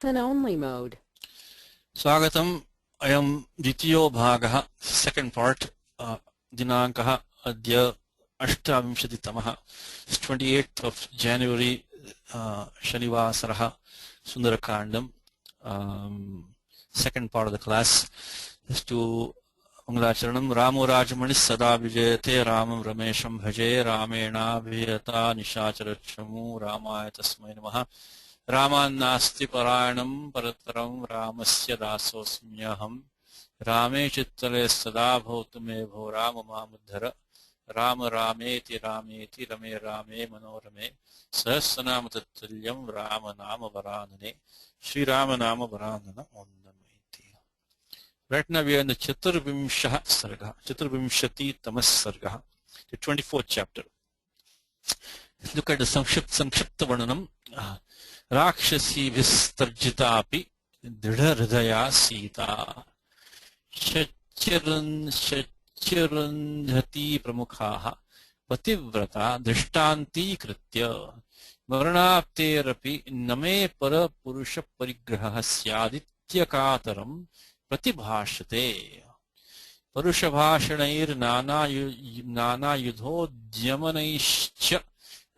Then only mode. Swagatam. Ayam Ditiyo Bhagah, second part, Dinankah Adya Ashtavimshatitamaha, 28th of January, Shanivasaraha, Sundarakandam, second part of the class is to Mangalacharanam. Ramo Rajamani Sada Vijayate Ramam Ramesham Bhaje Ramena Vijayata Nishacharachamu Ramaya Tasmai Namaha. Raman Nasti Parayanam Parataram Ramasya Dasosmyaham Rame Chittale Sada Bhautume Bho Rama Mamuddhara Rama Rameti Rameti Rame Rame Manorame Sahasranama Tattuliyam Rama Nama Varanane Sri Rama Nama Varanana Ondamaiti. Right now we are in the Chaturvimsha Sarga, Chaturvimshati Tamas Sarga, the 24th chapter. Look at the Sankshipta Varnanam. Rakshasi vistarjitapi dridha hridaya sita shachirandhati pramukhaha pativrata drishtanti kritya varnapterapi name para purusha parigraha syaditya kataram pratibhashate purusha bhashanair nana yudho dhyamanaishcha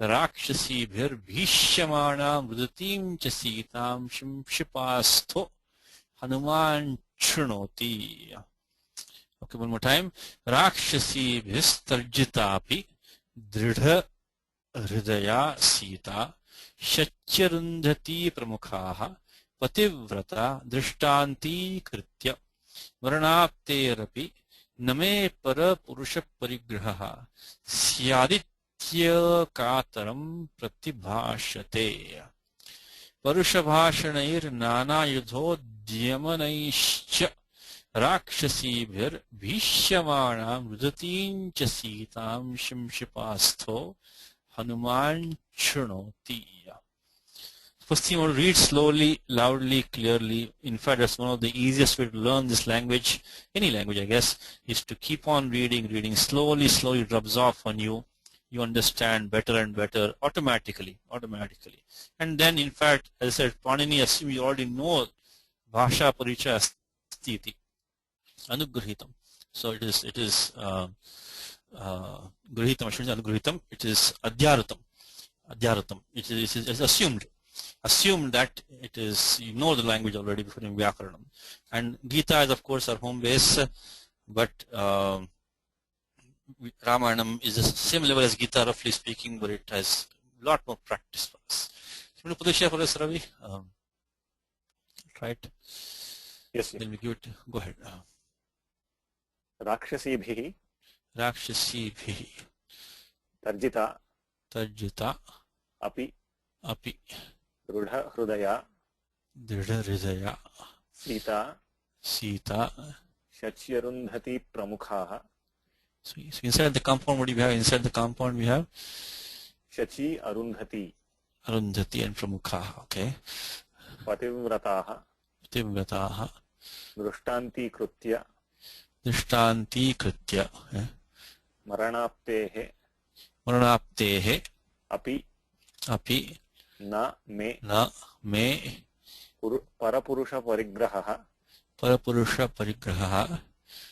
Rakshasibhir Bhishyamana Mrudatim Chasitam Shimshipastho Hanuman Chunoti. Okay, one more time. Rakshasibhis Tarjitapi Dridha Hridaya Sita Shachirundhati Pramukhaha Pativrata Drishtanti Kritya Varnapterapi Name Para Purusha Parigraha Syadit Kataram pratibhashate Parushabhashanair nana yudho dhyamanaishcha Rakshasibhir Bhishyamana Mrudatim Chasitam Shimshipastho Hanuman Chunoti. First thing I want to read slowly, loudly, clearly. In fact, that's one of the easiest way to learn this language, any language I guess, is to keep on reading slowly, it rubs off on you. You understand better and better automatically. And then, in fact, as I said, Panini, assume you already know Bhasha Paricha Stiti, Anugrahitam. So it is Grahitam, I shouldn't say Anugrahitam, it is Adhyaratam. It is assumed that it is, you know the language already before in Vyakaranam. And Gita is, of course, our home base, but Ramayanam is the same level as Gita, roughly speaking, but it has a lot more practice for us. You want to put the share for us, Ravi? Right? Yes. Then we give it. Go ahead. Rakshasibhihi Tarjita Api Dridha Hridaya Sita Shachyarundhati Pramukhaha. So inside the compound, what do we have? Inside the compound we have Shachi Arundhati and Pramukha. Okay. Pativrataha Drishtanti Kritya Maranaptehe Api Na Me Parapurusha Parigraha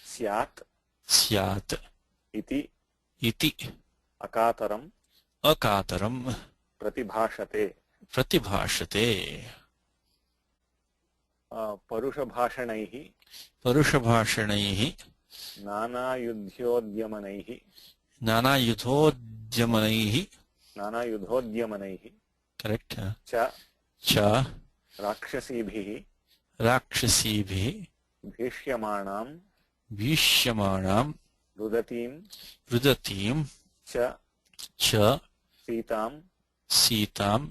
Syat Iti Akataram Pratibhashate Parushabhashanaihi Nana Yudhodhyamanaihi Correct. Cha Rakshasibhihi Bhisyamanam Rudatim Cha Sitam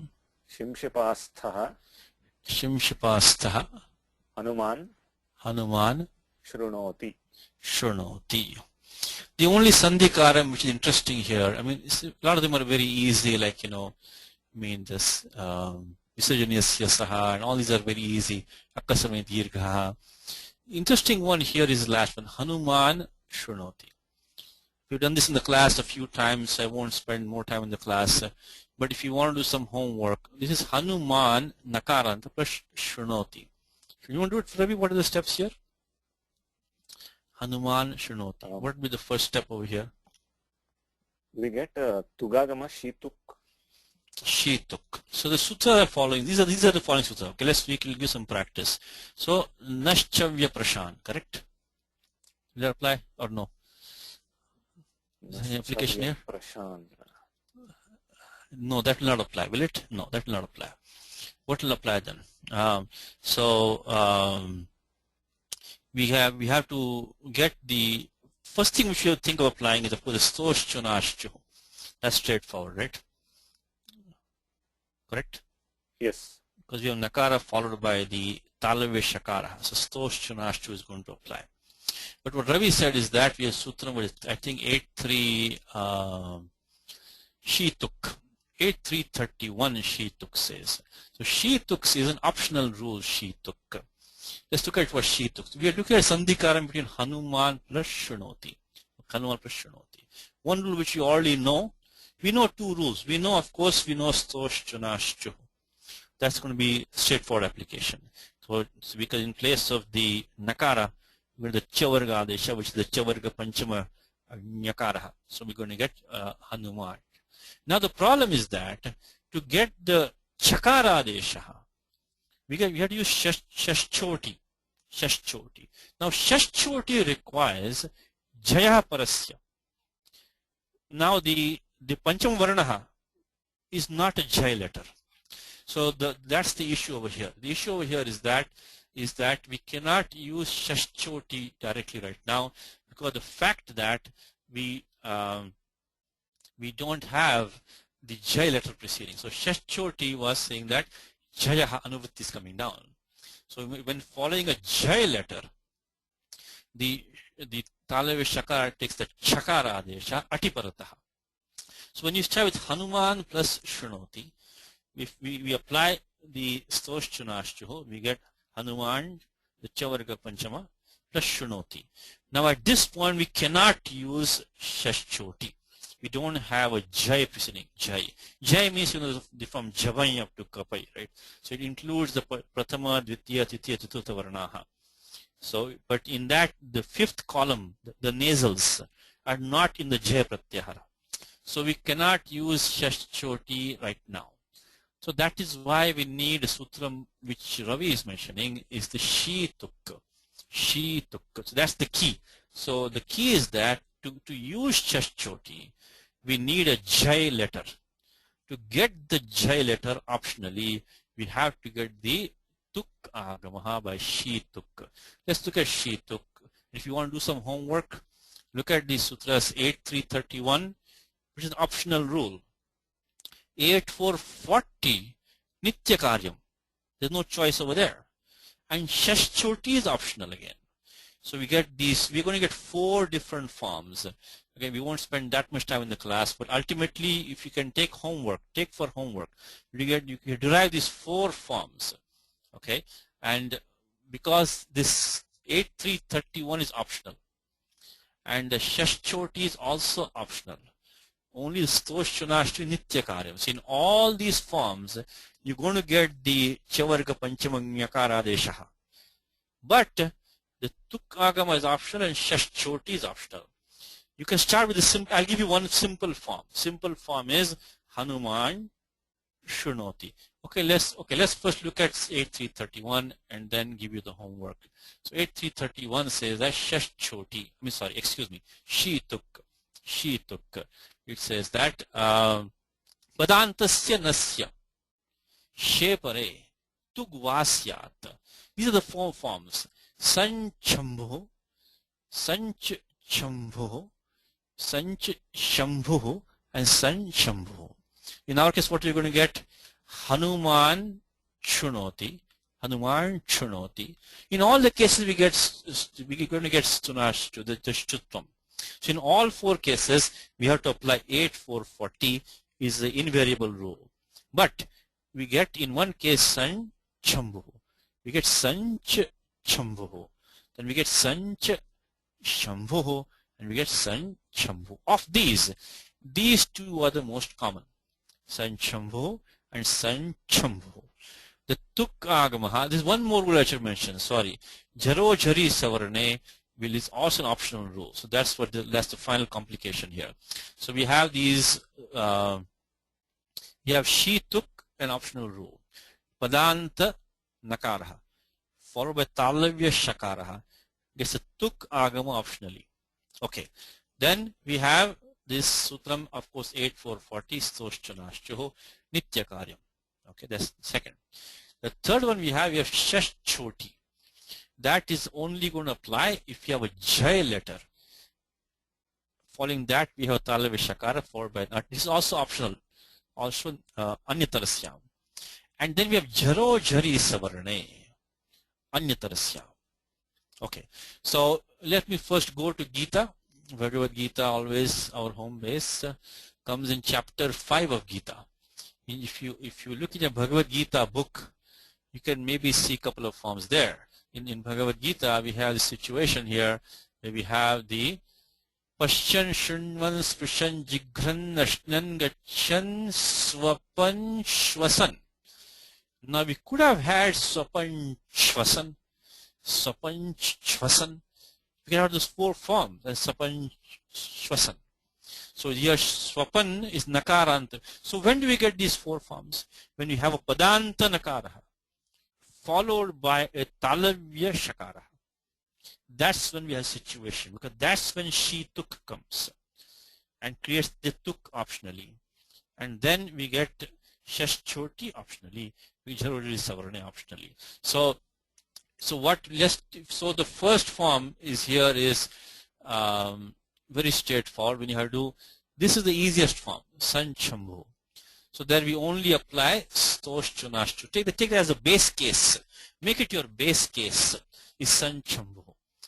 Shimshipastha Hanuman Shrunoti. The only sandhikaram which is interesting here, I mean, a lot of them are very easy, like, this Visajanyasya Saha, and all these are very easy. Akasame Dirgha. Interesting one here is the last one, Hanuman Shrunoti. We've done this in the class a few times. I won't spend more time in the class. But if you want to do some homework, this is Hanuman Nakaranta plus Shrunoti. You want to do it, Ravi? What are the steps here? Hanuman Shrunoti. What would be the first step over here? We get Tugagama Shituk. Shituk. So the sutras are following. These are the following sutras. Okay, we will give some practice. So Naschavya Prashan, correct? Will that apply or no? Is there any application here? Prashan. No, that will not apply. Will it? No, that will not apply. What will apply then? We have to get the first thing we should think of applying is, of course, the stosh chunashchu. That's straightforward, right? Correct? Yes. Because we have nakara followed by the talave shakara. So stosh chunashchu is going to apply. But what Ravi said is that we have sutra with, I think, 8.3 Shituk. 8.331 Shituk says. So Shituk is an optional rule, Shituk. Let's look at what Shituk. We are looking at Sandhikaram between Hanuman plus Shrunoti. Hanuman plus Shrunoti. One rule which you already know. We know two rules. We know, of course, Stosh Chunashchu. That's going to be straightforward application. So because in place of the Nakara, we're the Chavarga Adesha, which is the Chavarga Panchama Nyakara. So we're going to get Hanuman. Now the problem is that to get the Chakara Adesha, we have to use Shashchoti. Now Shashchoti requires Jaya Parasya. Now the Pancham Varnaha is not a Jai letter. So that's the issue over here. The issue over here is that we cannot use Shashchoti directly right now because the fact that we don't have the Jai letter preceding. So Shashchoti was saying that Jaya Anuvritti is coming down. So when following a Jai letter, the Talave Shakara takes the Chakara Adesha Atiparataha. So when you start with Hanuman plus Shrunoti, if we apply the Stosh Chunashchu, we get Hanuman, the Chavarga Panchama, plus Shrunoti. Now at this point we cannot use Shashchoti. We don't have a Jai preceding. Jai means, from Javai up to Kapai, right? So it includes the Prathama, Dvitiya, Titiya, Chaturtha Varnaha. So, but in that, the fifth column, the nasals, are not in the Jai Pratyahara. So we cannot use Shashchoti right now. So that is why we need a sutram which Ravi is mentioning is the Shituk. So that's the key. So the key is that to use Shashchoti, we need a Jai letter. To get the Jai letter optionally, we have to get the Tuk Agamaha by Shituk. Let's look at Shituk. If you want to do some homework, look at the sutras 8.331, which is an optional rule. 8.440, Nitya Karyam. There's no choice over there. And Shashchoti is optional again. So we get these, we're going to get 4 different forms. Again, we won't spend that much time in the class, but ultimately, if you can take for homework, you can derive these 4 forms. Okay, and because this 8.331 is optional, and the Shashchoti is also optional, only the Stosh Chunashchu Nitya Karyam. So in all these forms, you're going to get the Chavarga Panchama Nyakara Deshaha. But the Tuk Agama is optional and Shashchoti is optional. You can start with the simple. I'll give you one simple form. Simple form is Hanuman Shrunoti. Okay, let's first look at 8.331 and then give you the homework. So 8.331 says that Shashchoti. Shituk. It says that Padantasya Nasya Shepare Tugvasyat. These are the 4 forms. Sanchambhu, Sanchambhu, Sanchambhu, and Sanchambhu. In our case, what we're going to get? Hanuman Chunoti. In all the cases, we're going to get Stunashtu, the Shtutvam. So in all 4 cases, we have to apply 8.440 is the invariable rule. But we get in one case Sanchambhu. We get Sanchambhu. Then we get Sanchambhu. And we get Sanchambhu. Of these 2 are the most common. Sanchambhu and Sanchambhu. The tuk agamaha, there's one more rule I should mention, sorry. Jaro jari savarne is also an optional rule. So that's that's the final complication here. So we have these, we have she tuk, an optional rule. Padanta nakaraha, followed by talavya shakaraha, gets a tuk agama optionally. Okay. Then we have this sutram, of course, 8440, stoshchanashchuho, nitya karyam. Okay, that's the second. The third one we have shashchoti. That is only going to apply if you have a jay letter. Following that, we have talavya shakara followed by not. This is also optional, also anyatarasyam. And then we have jaro jari savarne, anyatarasyam. Okay, so let me first go to Gita. Bhagavad Gita, always our home base, comes in chapter 5 of Gita. If you look in a Bhagavad Gita book, you can maybe see a couple of forms there. In Bhagavad Gita, we have the situation here where we have the Pashyan Shunvan Sprishan Jigran Nashnan Gachan Swapan Shwasan. Now we could have had Swapan Shwasan, Swapan Shwasan. We can have those four forms and Swapan Shwasan. So here Swapan is Nakaranta. So when do we get these four forms? When we have a Padanta Nakaraha followed by a Talavya Shakaraha. That's when we have a situation, because that's when she tuk comes and creates the tuk optionally. And then we get Shashchoti optionally, Vijaruri Savarne optionally. So the first form is here is very straightforward. When you have to do, this is the easiest form, Sanchambhu. So there we only apply Stoshchunashchu. Take it as a base case. Make it your base case is Sanchambhu.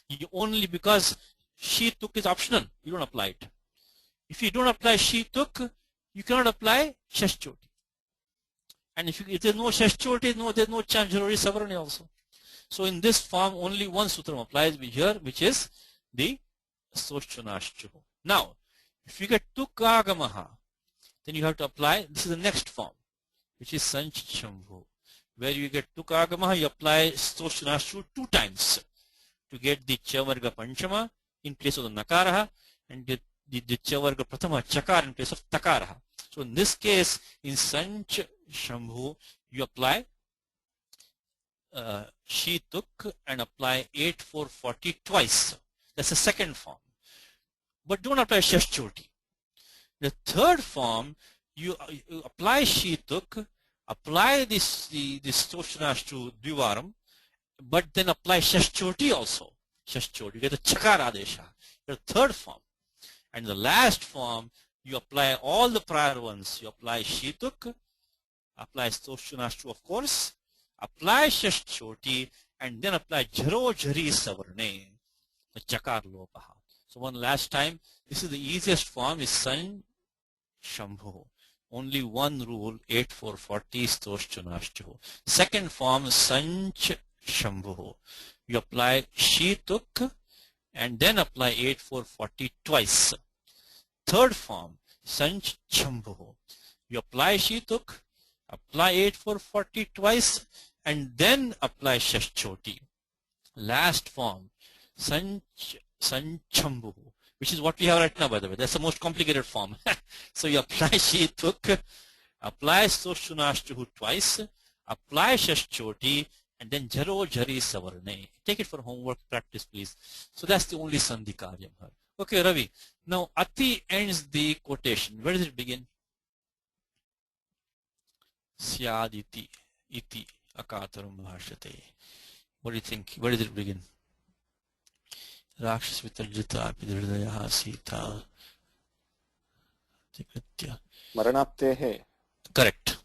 You only, because she tuk is optional, you don't apply it. If you don't apply she tuk, you cannot apply Shashchoti. And if there's no Shashchoti, there's no Chanjarori Savarani also. So in this form, only one sutram applies here, which is the Stoshchunashchu. Now, if you get Tukagamaha, then you have to apply, this is the next form, which is Sanchambhu. Where you get Tukagamaha, you apply Stoshchunashchu 2 times to get the Chavarga Panchama in place of the Nakaraha and the Chavarga Prathama Chakar in place of Takaraha. So in this case, in Sanchambhu, you apply she tuk and apply 8440 twice. That's the second form. But don't apply Shashchoti. The third form, you apply she tuk, apply the Stoshchunashchu Dvivaram, but then apply Shashchoti also. Shashchoti, you get the Chakara Adesha. The third form. And the last form, you apply all the prior ones. You apply she tuk, apply Stoshchunashchu of course, apply Shashchoti, and then apply Jaro Jari Savarne, the Chakar Lopaha. So one last time, this is the easiest form, is Sanchambhu. Only one rule, 8440 Stoshchunashchu. Second form, Sanchambhu. You apply she tuk and then apply 8440 twice. Third form, Sanchambhu. You apply she tuk, apply 8440 twice, and then apply Shashchoti. Last form, Sanchambhu, which is what we have right now, by the way. That's the most complicated form. So you apply she tuk, apply Stoshchunashchu twice, apply Shashchoti, and then Jaro Jari Savarne. Take it for homework practice, please. So that's the only Sandhi Karyam here. Okay, Ravi. Now, Ati ends the quotation. Where does it begin? Syaditi, iti, akataram bhashate. What do you think? Where does it begin? Rakshas vitarjita apidhridayaha sita. Maranaptehe. Correct.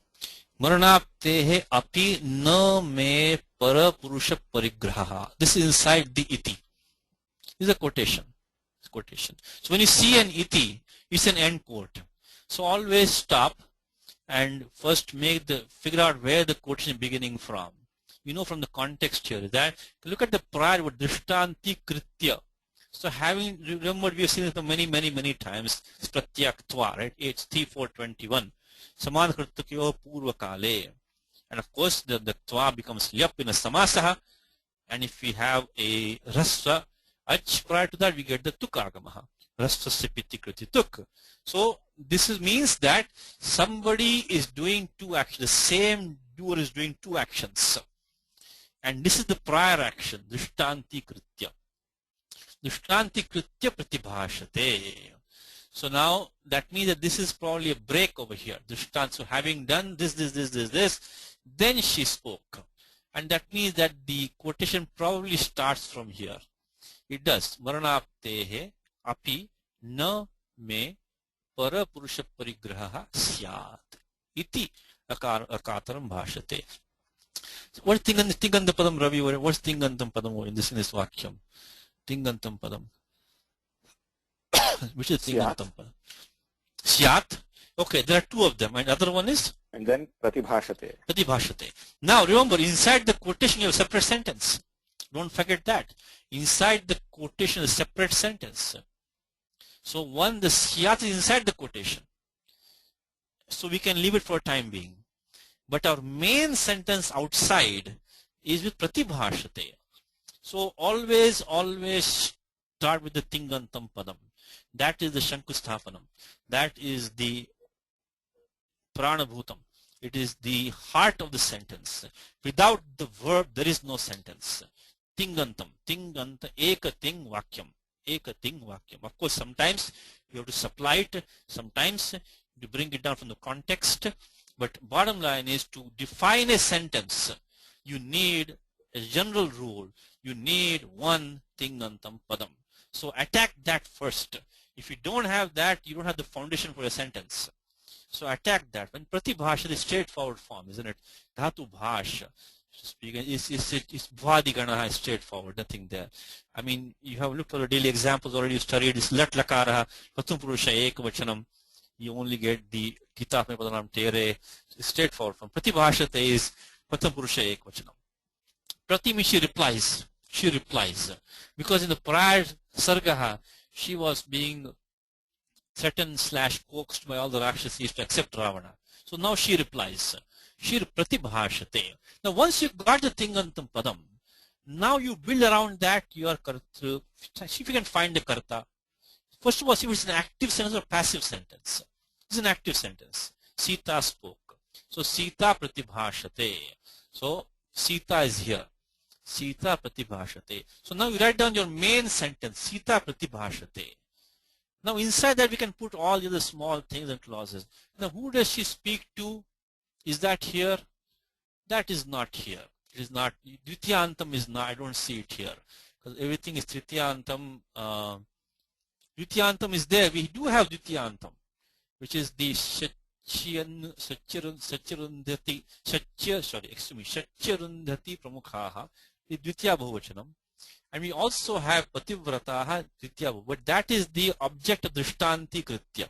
Maranaptehe api na me para purusha parigraha. This is inside the iti. This is a quotation. So when you see an iti, it's an end quote. So always stop and first figure out where the quotation is beginning from. You know from the context here is that, look at the prior word, drishtanti kritya. So remember we have seen it many times, pratyaktva, right? It's 3421. Samankartakyo purvakale. And of course, the tva becomes lyap in a samasaha. And if we have a rasva ach prior to that, we get the tuk agamaha. Rasva sipiti kriti tuk. So this means that somebody is doing two actions. The same doer is doing two actions. And this is the prior action, drishtanti kritya. Drishtanti kritya pratibhashate. So now that means that this is probably a break over here. Drishtant. So having done this, then she spoke. And that means that the quotation probably starts from here. It does. Maranaptehe api na me para purusha parigraha syat. Iti akataram bhashate. What's Tingantam Padam, Ravi? What's Tingantam Padam in this Vakyam? Tingantam Padam. Which is Tingantam Padam? Syat. Okay, there are two of them. And the other one is? And then Pratibhashate. Pratibhashate. Now remember, inside the quotation you have a separate sentence. Don't forget that. Inside the quotation is a separate sentence. So one, the Syat is inside the quotation. So we can leave it for a time being. But our main sentence outside is with Pratibhashate. So always start with the Tingantam Padam. That is the Shankustapanam. That is the Pranabhutam. It is the heart of the sentence. Without the verb, there is no sentence. Tingantam. Tinganta. Ekating Vakyam. Ekating Vakyam. Of course, sometimes you have to supply it. Sometimes you bring it down from the context. But bottom line is to define a sentence, you need a general rule. You need one Tingantam Padam. So attack that first. If you don't have that, you don't have the foundation for a sentence. So attack that. When Pratibhasha is straightforward form, isn't it? Dhatu Bhasha. It's Bhadigana straightforward, nothing there. I mean, you have looked at the daily examples already, you studied. It's Lat Lakara, Pratham Purusha Ekavachanam. You only get the Gita me Padanam Tere. It's straightforward form. Pratibhashate is Pratham Purusha Ekavachanam. Prati means she replies. She replies. Because in the prior Sargaha, she was being threatened / coaxed by all the Rakshasis to accept Ravana. So now she replies. She Pratibhashate. Now once you got the Tingantam Padam, now you build around that your Kartru. See if you can find the Karta. First of all, see if it's an active sentence or passive sentence. It's an active sentence. Sita spoke. So Sita Pratibhashate. So Sita is here. Sita Pratibhashate. So now you write down your main sentence. Sita Pratibhashate. Now inside that we can put all the other small things and clauses. Now who does she speak to? Is that here? That is not here. It is not. Dvitiyantam is not. I don't see it here. Because everything is Tritiyantam. Dvitiyantam is there. We do have Dvitiyantam, which is the Satchirundhati Pramukhaha, the Dvitiya Bhuvachanam. And we also have Pativrataha Dvitiya, but that is the object of Drishtanti Kritya.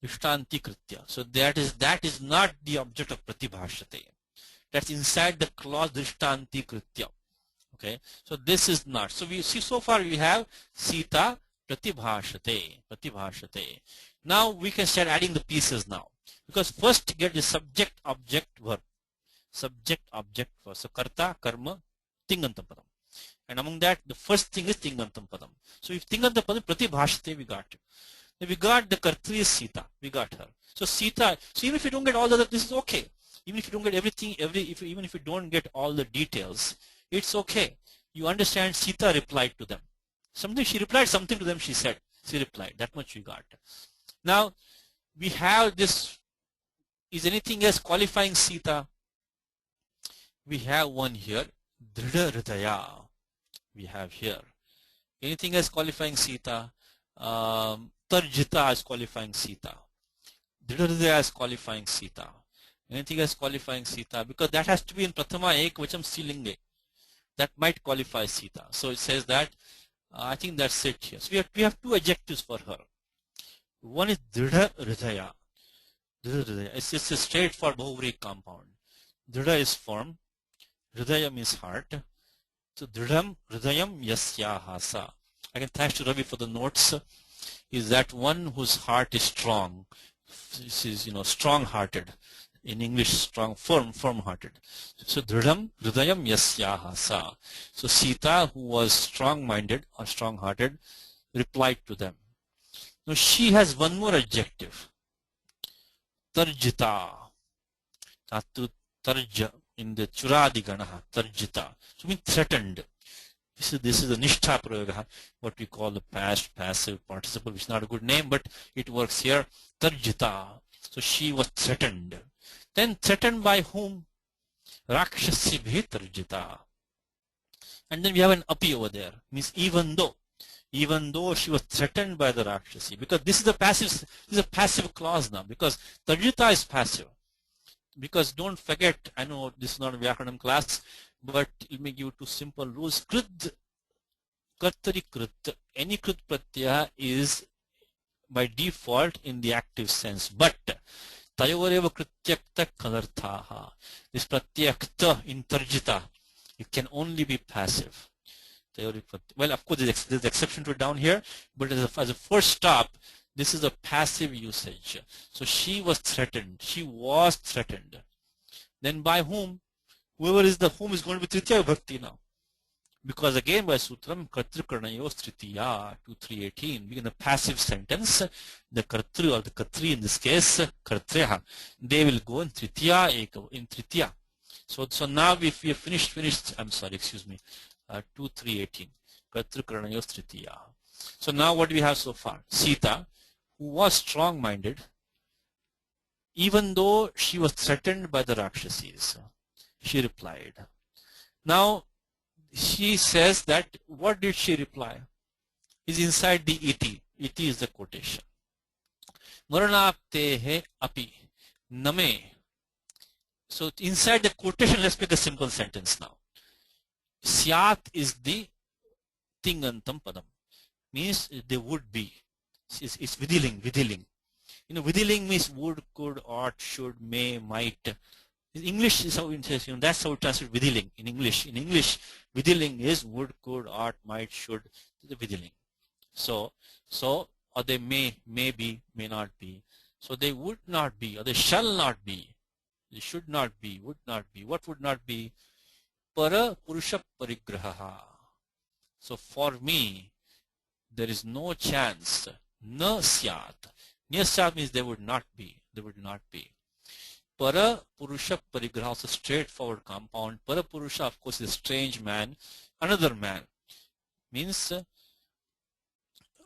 Drishtanti Kritya. So that is not the object of Pratibhashate. That's inside the clause Drishtanti Kritya. Okay, so this is not. So we see so far we have Sita Pratibhashate. Pratibhashate. Now we can start adding the pieces now. Because first get the subject, object, verb. Subject, object, verb. So Karta, Karma, Tingantam Padam. And among that, the first thing is Tingantam Padam. So if Tingantam Padam, Pratibhashate, we got it. Then we got the Kartri is Sita. We got her. So Sita, so even if you don't get all the other, this is okay. Even if you don't get everything, even if you don't get all the details, it's okay. You understand Sita replied to them. Something she replied, something to them she said. She replied. That much you got. Now, we have this. Is anything else qualifying Sita? We have one here. Dhrida Hridaya. We have here. Anything else qualifying Sita? Tarjita is qualifying Sita. Dhrida Hridaya is qualifying Sita. Anything else qualifying Sita? Because that has to be in Prathama Ekvacham Stilinge. That might qualify Sita. So it says that. I think that's it here. So we have two adjectives for her. One is Dhrida Hridaya. It's just a straightforward Bahuvri compound. Dhrida is firm. Hridaya means heart. So Dridam Hridayam Yasyaha Sa. Again, thanks to Ravi for the notes. Is that one whose heart is strong. This is, strong-hearted. In English, strong, firm-hearted. So Dridam Hridayam Yasyaha Sa. So Sita, who was strong-minded or strong-hearted, replied to them. Now she has one more adjective. Tarjita. Tatu tarja in the Churadi Ganaha. Tarjita. So means threatened. This is the Nishtha Prayoga, what we call the past passive participle, which is not a good name, but it works here. Tarjita. So she was threatened. Then threatened by whom? Rakshasibhi tarjita. And then we have an api over there. Means even though she was threatened by the Rakshasi, because this is a passive clause now, because tarjita is passive. Because don't forget, I know this is not a Ramayanam class, but let me give you two simple rules. Krit, kartari krit, any krit pratyaya is by default in the active sense, but tayoreva krityakta kalarthaha. This pratyakta in tarjita, it can only be passive. Well, of course, there's exception to it down here, but as a first stop, this is a passive usage. So she was threatened. She was threatened. Then by whom? Whom is going to be Tritiya Bhakti now. Because again by Sutram, Kartru Karnayo Tritiya, 2-3-18, in a passive sentence, the Kartru or the Katri in this case, Kartreha, they will go in Tritiya. So now if we have finished, I'm sorry, excuse me, 2-3-18, Kartru Karnayo Tritiya. So now what do we have so far? Sita, who was strong-minded, even though she was threatened by the Rakshasis, she replied. Now, she says that, what did she reply? Is inside the iti. Iti is the quotation. Maranaptehe api name. So inside the quotation, let's make a simple sentence now. Syat is the tingantam padam. Means they would be. It's vidiling. Vidiling means would, could, ought, should, may, might. In English is how it says, that's how it translates vidiling. In English, vidiling is would, could, ought, might, should, the vidiling. So, or they may be, may not be. So they would not be, or they shall not be. They should not be, would not be. What would not be? Para purusha parigraha. So for me, there is no chance. Na syat. Na syat means they would not be. They would not be. Para purusha parigraha is a straightforward compound. Para purusha, of course, is a strange man, another man. Means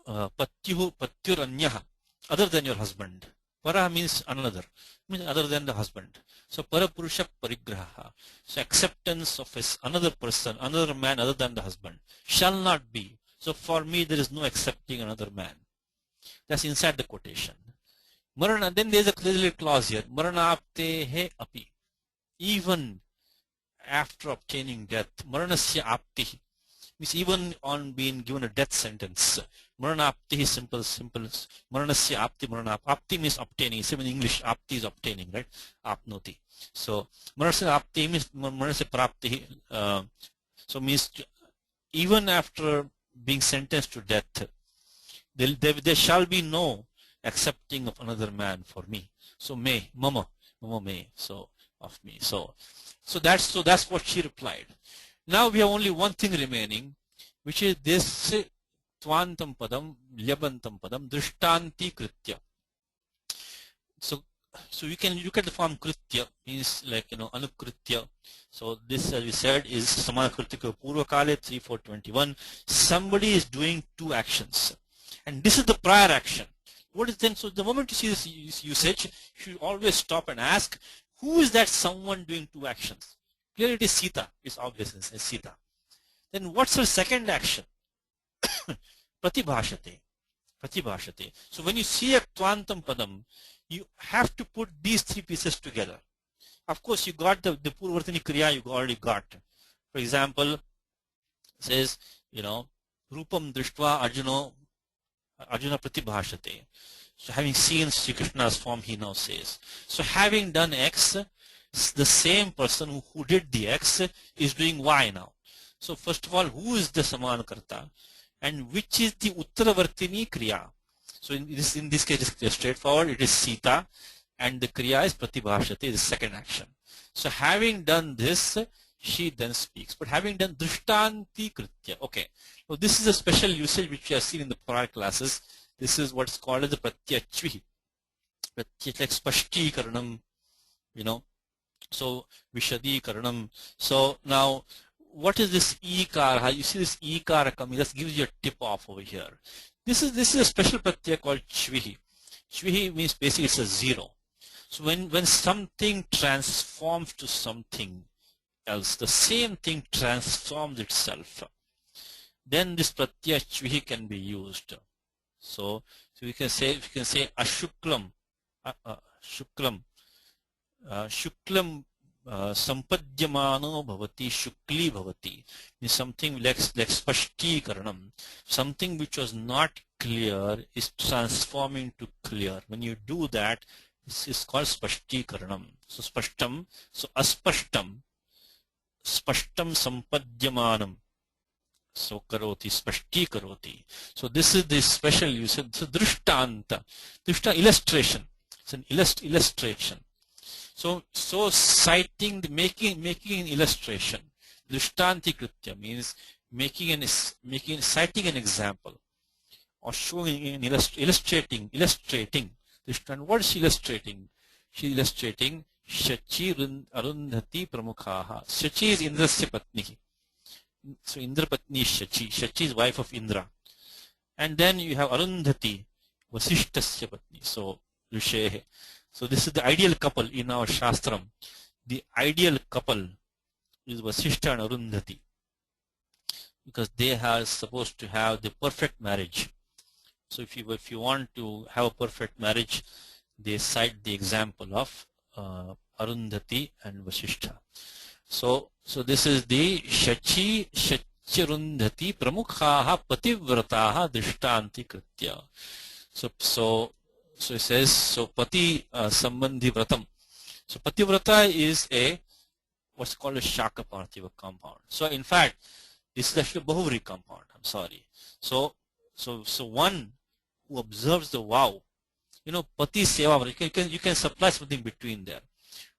patyuranyaha, other than your husband. Para means another, means other than the husband. So para purusha parigraha. So acceptance of another person, another man other than the husband. Shall not be. So for me there is no accepting another man. That's inside the quotation. Marana, then there's a little clause here. Maranaptehe api. Even after obtaining death. Maranasya apti. Means even on being given a death sentence. Maranapti is simple. Maranasya apti maranap. Apti means obtaining. Same in English, apti is obtaining, right? Apnoti. So maranasya apti means maranasya prapti. So means even after being sentenced to death, there shall be no accepting of another man for me. So mama may, so of me. So that's what she replied. Now we have only one thing remaining, which is this tvantam padam, lyabantam padam, drishtanti kritya. So you can look at the form kritya, means like, anukritya. So this, as we said, is samanakritika purvakale 3-4-21. Somebody is doing two actions. And this is the prior action. What is then? So the moment you see this usage, you should always stop and ask, who is that someone doing two actions? Clearly it is Sita. It's obvious, it's Sita. Then what's her second action? Pratibhashate. So when you see a tvantam padam, you have to put these three pieces together. Of course, you got the purvartini kriya you already got. For example, says, Rupam Drishtva Arjuna Pratibhashate. So having seen Sri Krishna's form, he now says. So having done X, the same person who did the X is doing Y now. So first of all, who is the Samanakarta? And which is the Uttaravartini Kriya? So in this case, it's straightforward. It is Sita, and the Kriya is Pratibhashate, the second action. So having done this, she then speaks. But having done Drishtanti Kritya, okay. So this is a special usage which we have seen in the prior classes. This is what's called as the Pratyachvi. Pratyach, like Spashtikaranam, you know. So Vishadikaranam. So now, what is this Ikara? You see this Ikara coming. That gives you a tip off over here. This is a special pratyaya called Chvihi. Chvihi means basically it's a zero. So when something transforms to something else, the same thing transforms itself, then this pratyaya Chvihi can be used. So we can say ashuklam, shuklam, shuklam sampadyamano bhavati shukli bhavati, means something like spashtikaranam, something which was not clear is transforming to clear. When you do that, this is called spashtikaranam. So spashtam, so aspashtam, spashtam sampadyamanam, so karoti, spashtikaroti. So this is the special use. So drishtanta, illustration. It's an illustration. So citing, making an illustration. Drishtanti kritya means citing an example, or showing an illustrating. Drishtan, what is she illustrating? She is illustrating Shachi Arundhati Pramukhaha. Shachi is Indrasya Patni. So Indra Patni is Shachi. Shachi is wife of Indra. And then you have Arundhati, Vasishtasya Patni. So Rishehe. So this is the ideal couple in our Shastram. The ideal couple is Vasishta and Arundhati, because they are supposed to have the perfect marriage. So if you want to have a perfect marriage, they cite the example of Arundhati and Vasishta. So this is the Shachi Arundhati Pramukhaha Pativrataha Drishtanti Kritya. So it says, so Pati Sambandhi Vratam. So Pativrata is what's called a Shaka Parthiva compound. So in fact, this is actually a Bahuvari compound. I'm sorry. So one who observes the vow, Pati Seva, you can supply something between there.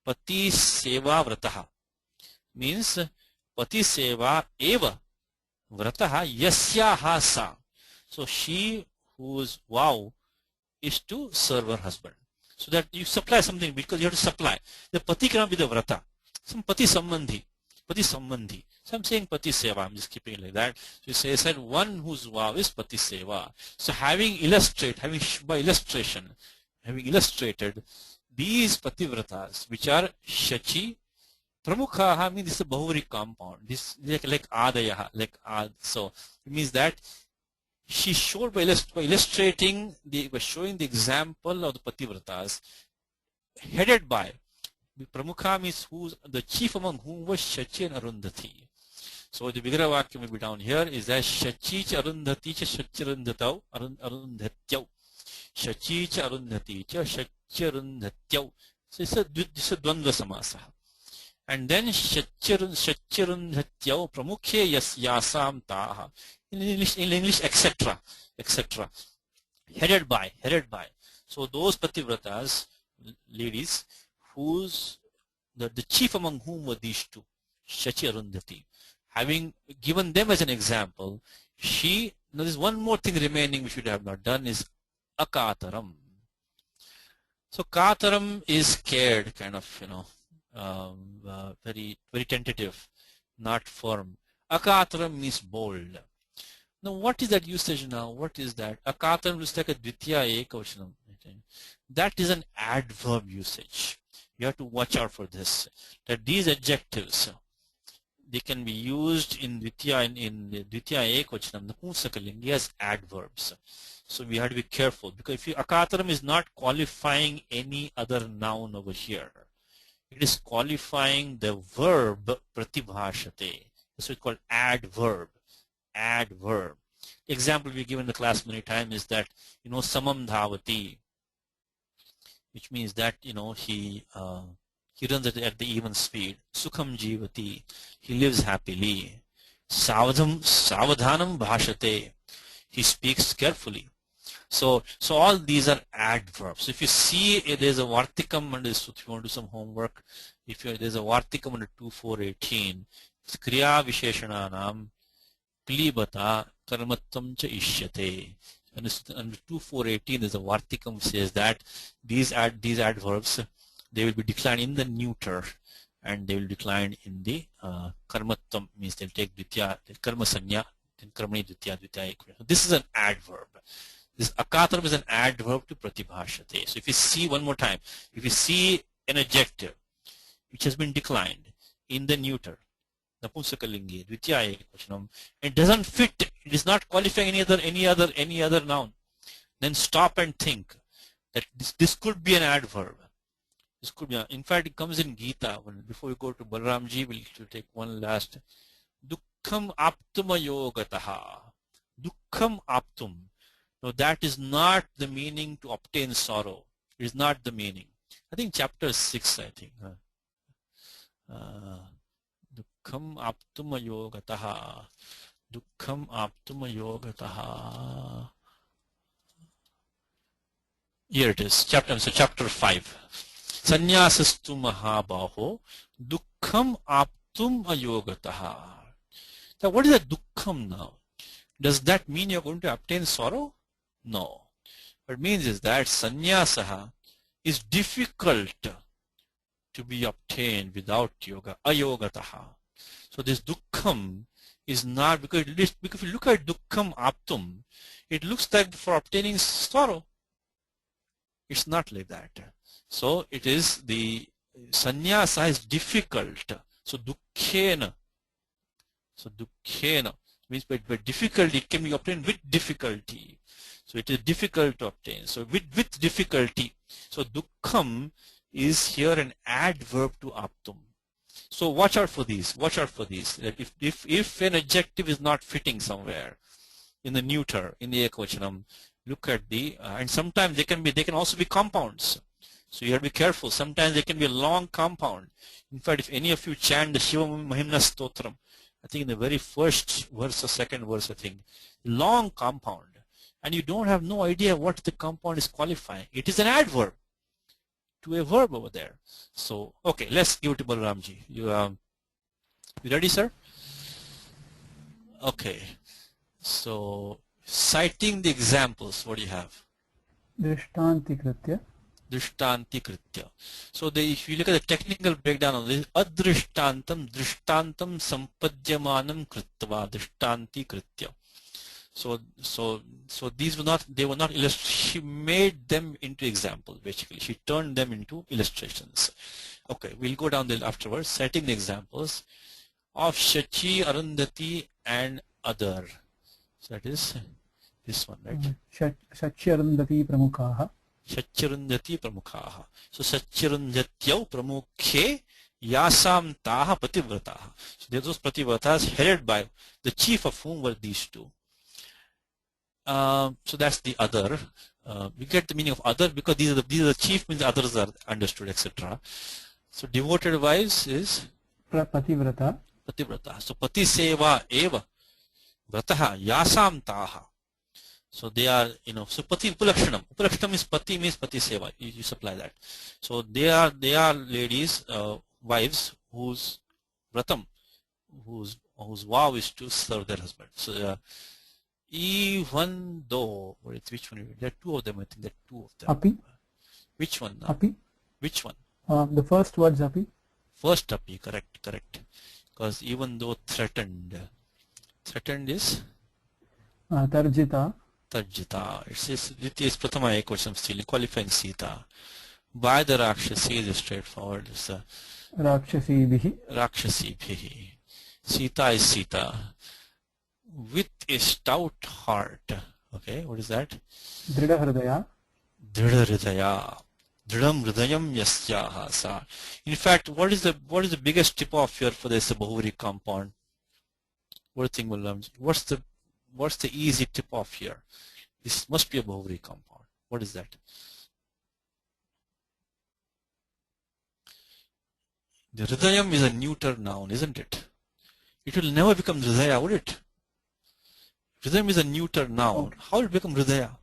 Pati Seva Vrataha means Pati Seva Eva Vrataha Yasyaha Sa. So she whose vow is to serve her husband. So that you supply something, because you have to supply. The Pati cannot be the Vrata. Some Pati Sambandhi. So I'm saying Pati Seva. I'm just keeping it like that. So you said one whose vow is Pati Seva. So having illustrated these Pativratas, which are Shachi, Pramukhaha means this is a Bahuvari compound. This like Adayaha, so it means that she showed by showing the example of the Pativratas, headed by Pramukha means who's the chief among whom was Shachi and Arundhati. So the Vigraha Vakya may be down here is that Shachi cha Arundhati cha Shachirundhatau Arundhatyau. Shachi cha Arundhati cha Shachirundhatyau. So it's a Dvandva Samasa. And then Shachirundhatyau Pramukhe Yasam Taha. In English, etc. Headed by. So those Pativratas, ladies, whose the chief among whom were these two, Shachi Arundhati, having given them as an example, there's one more thing remaining which we have not done, is Akataram. So Kataram is scared, kind of, very, very tentative, not firm. Akataram means bold. Now, what is that usage now? What is that? Akataram looks like a Dvitiya Ekavachanam. That is an adverb usage. You have to watch out for this. That these adjectives, they can be used in Dvitiya, in the Dvitiya Ekavachanam, the Pumsakalinga, as adverbs. So we have to be careful, because if Akataram is not qualifying any other noun over here. It is qualifying the verb Pratibhashate. That's what it's called adverb. Example we give in the class many times is that, Samam Dhavati, which means that, he runs at the even speed. Sukham Jivati, he lives happily. Savadhanam Bhashate, he speaks carefully. So all these are adverbs. If you see there's a Vartikam under this, if you want to do some homework, there's a Vartikam under 2418, it's Kriya Visheshananam Klibata Karmattam Cha Ishyate. Under 2418 there's a Vartikam which says that these adverbs, they will be declined in the neuter and they will decline in the Karmattam, means they'll take Dvitya, Karma Sanya, then Karmani Dvitya, Dvitya. So this is an adverb. This akatram is an adverb to pratibhashate. So if you see one more time, if you see an adjective which has been declined in the neuter, napumsakalingi, dvitya ekvachanam, it doesn't fit, it is not qualifying any other noun, then stop and think that this could be an adverb. This could be, in fact, it comes in Gita. Before we go to Balramji, we'll take one last. Dukkham aptuma yogataha. Dukkham aptum. No, that is not the meaning to obtain sorrow. It is not the meaning. I think chapter 6, I think. Dukkham aptuma yogataha. Dukkham aptuma yogataha. Here it is. Chapter 5. Sanyasastu mahabaho. Dukkham aptum ayogataha. Now, what is a dukkham now? Does that mean you're going to obtain sorrow? No. What it means is that sanyasaha is difficult to be obtained without yoga, ayogataha. So this dukkham is not, because if you look at dukkham aptum, it looks like for obtaining sorrow. It's not like that. So it is the sannyasa is difficult. So dukkhena. So dukkhena means by difficulty, it can be obtained with difficulty. So it is difficult to obtain. So with difficulty. So dukkham is here an adverb to aptum. So watch out for these. Watch out for these. That if an adjective is not fitting somewhere in the neuter, in the ekvachanam, look at the and sometimes they can also be compounds. So you have to be careful. Sometimes they can be a long compound. In fact, if any of you chant the Shiva Mahimna Stotram, I think in the very first verse or second verse, I think, long compound, and you don't have no idea what the compound is qualifying. It is an adverb to a verb over there. So, okay, let's give it to Balramji. You ready, sir? Okay. So, citing the examples, what do you have? Drishtantikritya. Drishtantikritya. So if you look at the technical breakdown of this, adrishtantam, drishtantam sampadyamanam kritva, drishtantikritya. So these were not, they were not illustrations. She made them into examples, basically. She turned them into illustrations. Okay, we'll go down there afterwards, citing the examples of Shachi, Arundhati, and other. So that is this one, right? Shachi, Arundhati, Pramukhaha. Shachirundhati pramukhaha. So Shachirundhatyau pramukhe yasam taha pativrataha. So those pativratas headed by the chief of whom were these two. So that's the other. We get the meaning of other because these are the chief, means others are understood, etc. So devoted wives is Pativrata. Pativrata. So pati seva eva vrataha yasam taha. So they are, so pati upalakshanam. Upalakshanam means pati seva. You supply that. So they are ladies, wives whose vratam, whose vow is to serve their husband. So even though, which one? There are two of them. I think there are two of them. Api. Which one? Api. Which one? The first word's api. First api. Correct. Because even though threatened is Tarjita. Tarjita. It is Pratama Ekvachanam still qualifying Sita. By the Rakshasi is straightforward. It's Rakshasibhihi. Sita is Sita. With a stout heart. Okay, what is that? Drida Hridaya. Drida Hridaya. Dridam Hridayam Yasyaha Sa. In fact, what is the biggest tip off here for this Bahuri compound? What do you think, Mullamji? What's the easy tip off here? This must be a Bahuri compound. What is that? The Hridayam is a neuter noun, isn't it? It will never become Hridaya, would it? Hridayam is a neuter noun. How will it become Hridaya?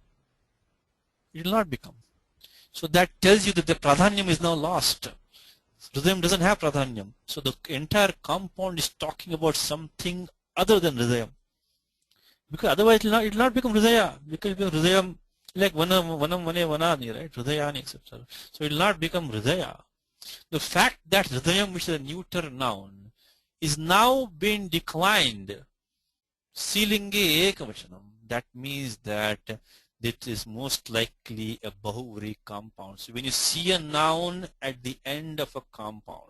It will not become. So that tells you that the pradhanyam is now lost. Hridayam doesn't have pradhanyam. So the entire compound is talking about something other than Hridayam. Because otherwise it will not become Hridaya. Because Hridayam, like vanam, vane, vanani, right? Hridayani, etc. So it will not become Hridaya. The fact that Hridayam, which is a neuter noun, is now being declined, Silinge ekavachanam, that means that it is most likely a Bahuvari compound. So when you see a noun at the end of a compound,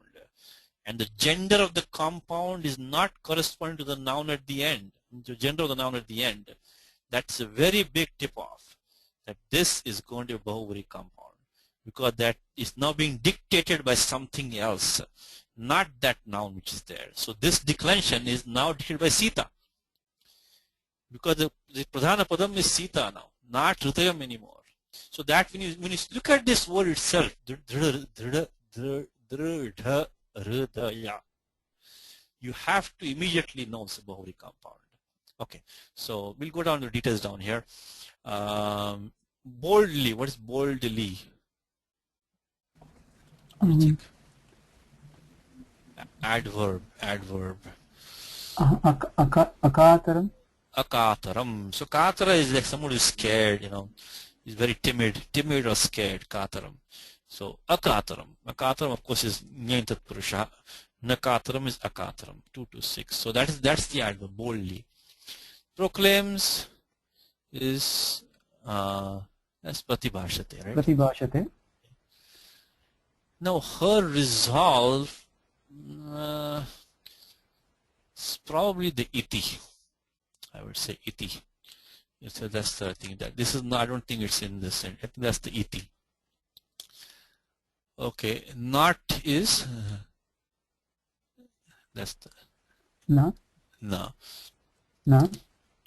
and the gender of the compound is not corresponding to the noun at the end, the gender of the noun at the end, that's a very big tip-off that this is going to be a Bahuvari compound, because that is now being dictated by something else, not that noun which is there. So this declension is now dictated by Sita, because the Pradhana Padam is Sita now, not Hridayam anymore. So that when you look at this word itself, Hridaya, you have to immediately know it's a Bahuvari compound. Okay, so we'll go down to the details down here. Boldly, what is boldly? Adverb. Akataram. Akataram. So katara is like someone who's scared, he's very timid or scared, kataram. So akataram. Akataram, of course, is nyantat purusha. Nakataram is akataram. 2 to 6. So that's the adverb, boldly. Proclaims is that's pratibhashate, right? Pratibhashate. Now her resolve is probably the iti. I would say iti. So that's the thing that this is not, I don't think it's in this. I think that's the iti. Okay, not is that's the Na.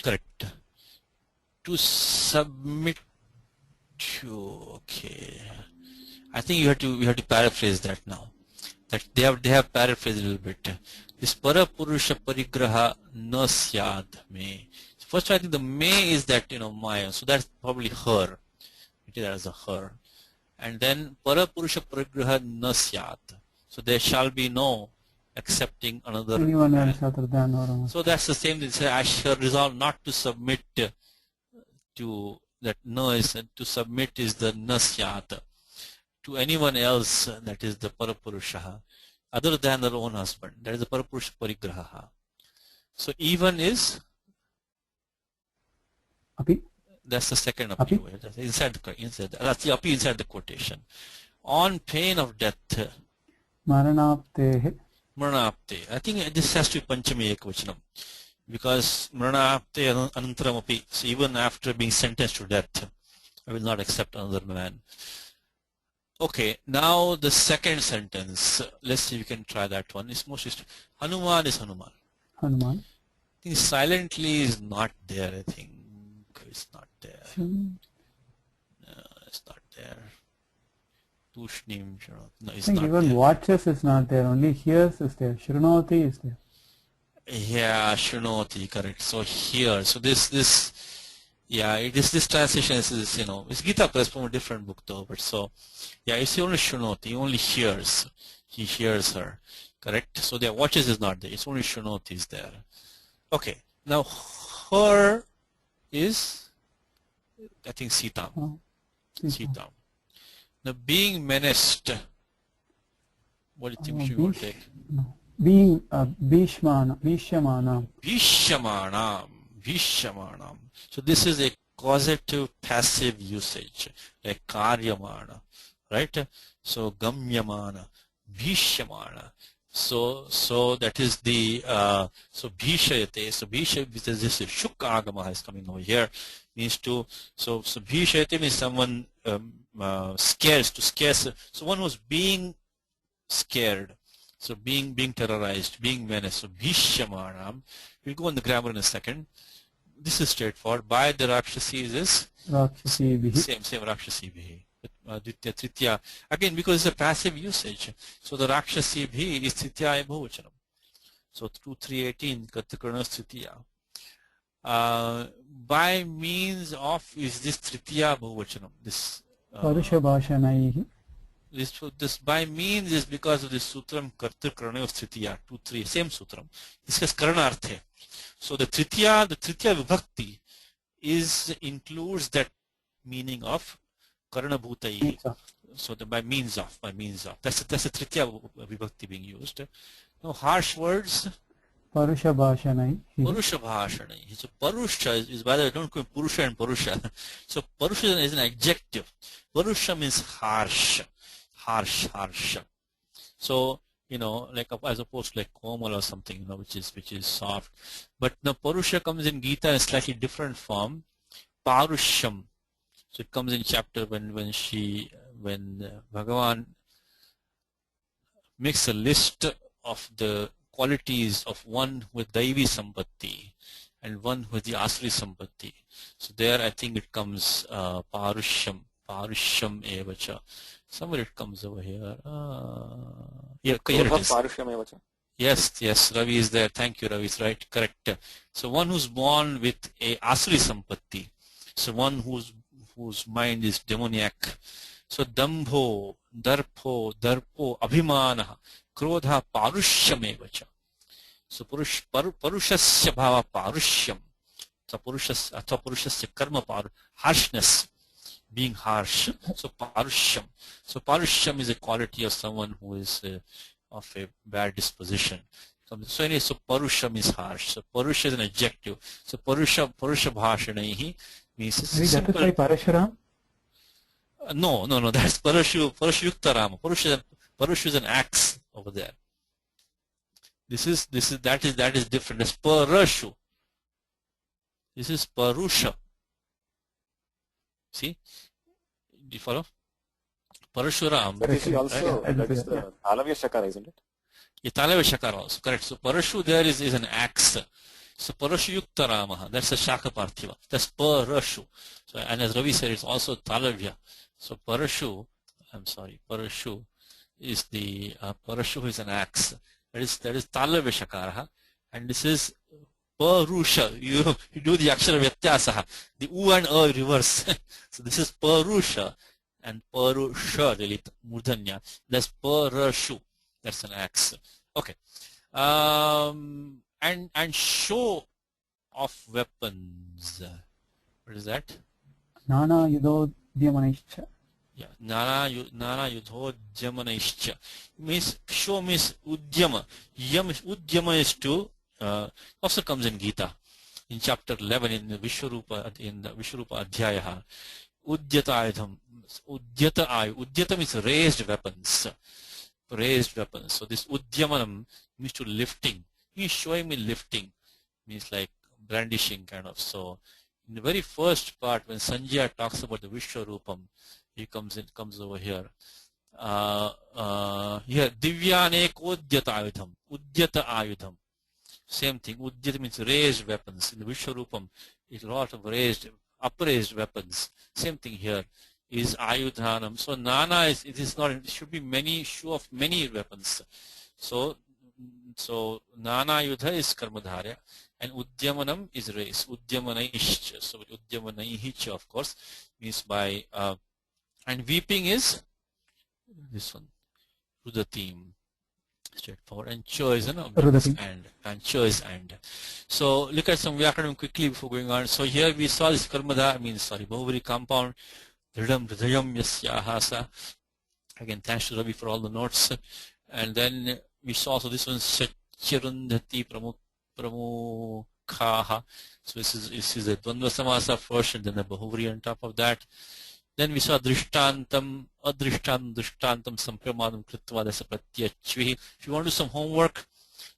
Correct. To submit to, okay. I think you have to paraphrase that now. That they have paraphrased a little bit. This para purusha parigraha na syad me. First, I think the me is that Maya, so that's probably her. It is as a her, and then para purusha parigraha na syad. So there shall be no accepting another anyone else other than or. So that's the same thing. I shall resolve not to submit to that. No is to submit is the nasyat to anyone else, that is the parapurusha, other than their own husband. That is the parapurusha parigraha. So even is Api. That's the second api. That's inside that's the api inside the quotation. On pain of death. Maranaptehe. Maranapte. I think this has to be Panchami Ekvachanam, because Maranapte Anantaram api. So even after being sentenced to death, I will not accept another man. Okay, now the second sentence. Let's see if we can try that one. It's most Hanuman is Hanuman. Hanuman. I think silently is not there, I think. It's not there. No, it's not there. Tushnim, no, it's I think not even there. watches is not there, only hears is there. Shrunoti is there. Yeah, Shrunoti, correct. So here, so this translation is it's Gita Press from a different book though, but so yeah, it's only Shrunoti, he only hears. He hears her. Correct? So their watches is not there, it's only Shrunoti is there. Okay. Now her is I think Sita. Sita. Now being menaced. What do you think she will take? No. Being Bhishyamanam. Bhishyamanam. So this is a causative passive usage, like karyamana, right? So gamyamana, bhishyamana. So that is the so bhishayate. So bhishayate, this is shukka agama is coming over here, means to so bhishayate means someone scares, to scare. So one who's being scared. So being terrorized, being menaced. So bhishyamanam. We'll go on the grammar in a second. This is straightforward. By the Rakshasis is same Rakshasibhi. Ditya, Tritya. Again, because it's a passive usage. So the Rakshasibhi is Tritya Bhuvachanam. So 2, 3, 18, Kathakarnas Tritya. By means of is this Tritiya Bahuvachanam. This Parushabhashanaihi. This by means is because of this sutram kartri karana of Tritiya 2 3 same sutram. This is karanarthe. So the Tritiya vibhakti includes that meaning of karana bhutaihi. So the by means of that's a Tritiya vibhakti being used. Now harsh words. Parushabhashanaihi. Parushabhashanaihi. So Parusha is by the way, don't call Purusha and Parusha. So Parusha is an adjective. Parusha means harsh. So like as opposed to like komal or something, which is soft. But the Parusha comes in Gita in a slightly different form. Parusham. So it comes in chapter when Bhagavan makes a list of the qualities of one with Daivi Sampatti and one with the Asri Sampatti. So there I think it comes Parusham evacha. Somewhere it comes over here. Here it is. Yes, Ravi is there. Thank you, Ravi is right. Correct. So one who's born with a Asri Sampatti. So one whose mind is demoniac. So Dambho, Darpo, Abhimana, Krodha, Parushamevacha. So Parushasya Bhava Parushyam. So Purushasya Karma harshness, being harsh. So Parusham. So Parusham is a quality of someone who is of a bad disposition. So anyway, so Parusham is harsh. So Parusha is an adjective. So Parusha Bhashanaihi means simple. That is by Parashuram? No, that's Parashuyuktarama. Parusha is an axe over there. That is different. That's Parashu. This is Parusha. See? Do you follow? Parashuram. But is also that is the Talavya Shakara, isn't it? Yeah, Talavya Shakara also, correct. So Parashu there is an axe. So Parashuyukta Ramaha, that's a Shaka Parthiva. That's Parashu. So and as Ravi said, it's also Talavya. So Parashu is the Parashu is an axe. That is Talavya Shakara, and this is Parusha. You do the Akshara Vyatyasaha. The U and A reverse. So this is Parusha and Parusha really Murdhanya. That's Parashu. That's an axe. Okay. And show of weapons. What is that? Nana Yudhodhyamanaischa. Yeah, Nana Yudhodhyamanaischa. Show means Udyama. Udyama is to also comes in Gita in chapter 11 in the Vishwarupa Adhyayaha. Udyata means raised weapons. So this Udyamanam means to lifting. He's showing me lifting, means like brandishing kind of. So in the very first part when Sanjaya talks about the Vishwarupam, he comes over here. Here Divyanek Udyata Ayudham. Same thing. Udyata means raised weapons. In the Vishwarupam, it's a lot of upraised weapons. Same thing here is Ayudhanam. So Nana it should be many, show of many weapons. So Nana Yudha is Karmadharya and Udyamanam is race. Udyamanaishcha. So Udyamanaihicha of course means by and weeping is this one. Rudatim. Straightforward. And Cho is and Cho is and. So look at some Vyakaranam quickly before going on. So here we saw this Karmadha Bahubari compound. Hridam Hridayam Yasyahasa. Again, thanks to Ravi for all the notes. And then we saw, so this one's Chirundhati Pramukhaha. So this is a Dvandva Samasa first and then a Bahubari on top of that. Then we saw Drishtantam, Drishtantam Sampramadam Kritva, that's a Pratyachvihi. If you want to do some homework,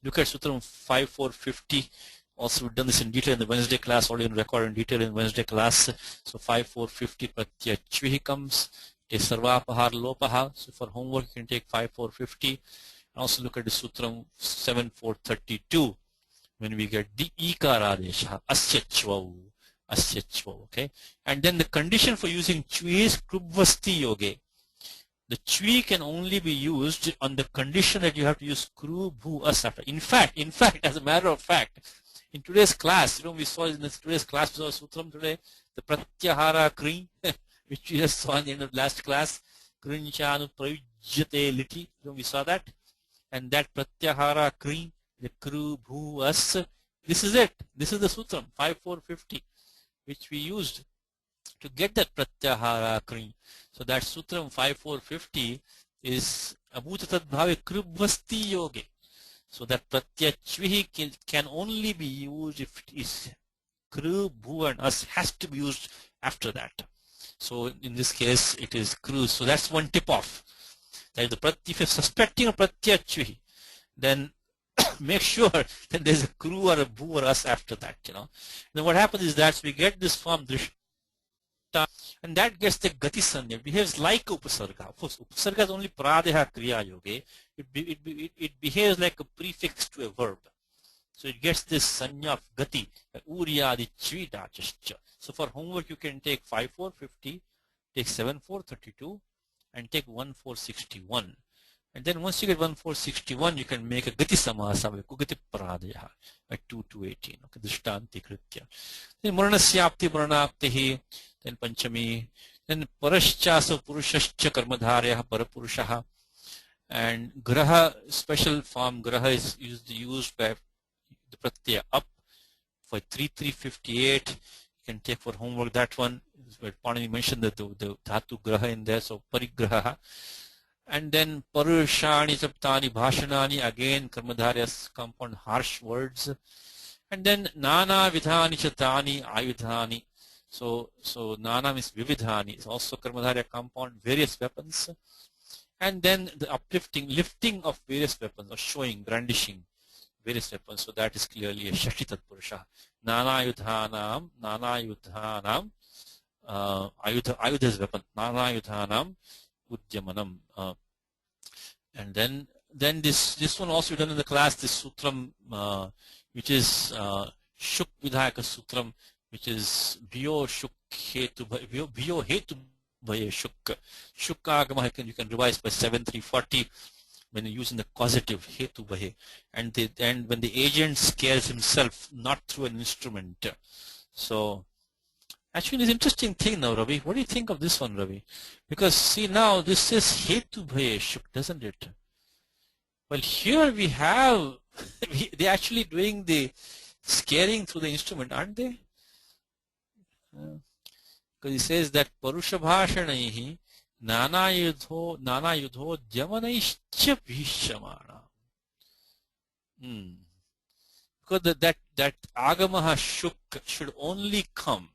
look at Sutram 5450. Also, we've done this in detail in the Wednesday class, already recorded in detail in Wednesday class. So 5450 Pratyachvihi comes. A Sarvapahar Lopaha. So for homework, you can take 5450. And also look at the Sutram 7432 when we get the Ikaradesha, Asyachvav. Okay, and then the condition for using Chvi is Krubvasti Yoge. The Chvi can only be used on the condition that you have to use Kru Bhu Asata. In fact, as a matter of fact, In today's class, we saw in today's class, we saw Sutram today, the Pratyahara Kri, which we just saw in the end of last class. Krinchanu Prayujyate Liti. We saw that. And that Pratyahara Kri, the Kru Bhu As. This is it. This is the Sutram 5450, which we used to get that Pratyahara Kri. So that Sutram 5450 is Abhuta Tadbhave Krubhasti Yoge. So that Pratyachvihi can only be used if it is Kru, Bhu and As has to be used after that. So in this case it is Kru. So that's one tip off. That if you're suspecting a Pratyachvihi, then make sure that there's a Kru or a Bhu or As after that. Then what happens is that we get this form Drishta, and that gets the Gati Sanya. It behaves like Upasarga. Of course, Upasarga is only Pradeha Kriya Yoge. It behaves like a prefix to a verb. So it gets this Sanya of Gati, Uryadi Chvidachascha. So for homework, you can take 5450, take 7432, and take 1461. And then once you get 1461, you can make a Gati Samasa, Kugati Pradeha, at 2 to 18. Okay, Drishtanti Kritya. Then Muranasyapti Muranaptihi, then Panchami, then Parashchasa Purushascha Karmadharya Parapurushaha. And Graha, special form Graha is used by the Pratyaya up for 3358. You can take for homework that one. But Panini mentioned that the Dhatu Graha in there, so Parigraha. And then Parushani Saptani Bhashanani, again Karmadharyas compound harsh words. And then Nana Vidhani Chatani Ayudhani. So Nana means Vividhani is also Karmadharya compound, various weapons. And then the lifting of various weapons, or showing, brandishing various weapons. So that is clearly a Shashitat Purusha. Nana Yudhanam, Ayudha is weapon. Nana Yudhanam, Udyamanam. And then this one also done in the class, this Sutram, which is Shuk Vidhayaka Sutram, which is Bhyo Shuk Hetu Bhaya Shuk. Shuk Agama you can revise by 7340 when you're using the causative Hetu Bhaya. And when the agent scares himself, not through an instrument. So actually, it's an interesting thing now, Ravi. What do you think of this one, Ravi? Because see now, this says Hetu Bhaya Shuk, doesn't it? Well, here we have, they're actually doing the scaring through the instrument, aren't they? Because he says that Parusha Bhashanaihi Nana Yudho Jamanaishcha Bhishamana. Because that Agamaha Shuk should only come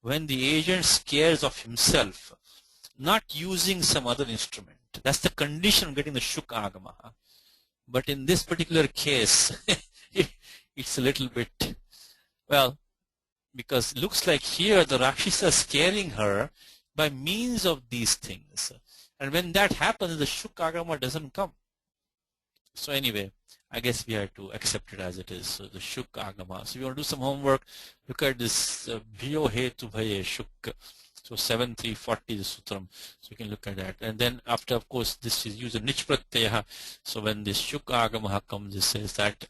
when the agent scares of himself, not using some other instrument. That's the condition of getting the Shuk Agama. But in this particular case, it's a little bit, well, because it looks like here the Rakshasa is scaring her by means of these things. And when that happens, the Shuk Agama doesn't come. So anyway, I guess we have to accept it as it is. So the Shuk Agama. So if you want to do some homework, look at this Bhyo Hetu Bhaya Shuk. So 7340 the Sutram. So you can look at that. And then after, of course, this is used in Nich Pratyaha. So when this Shuk Agama comes, it says that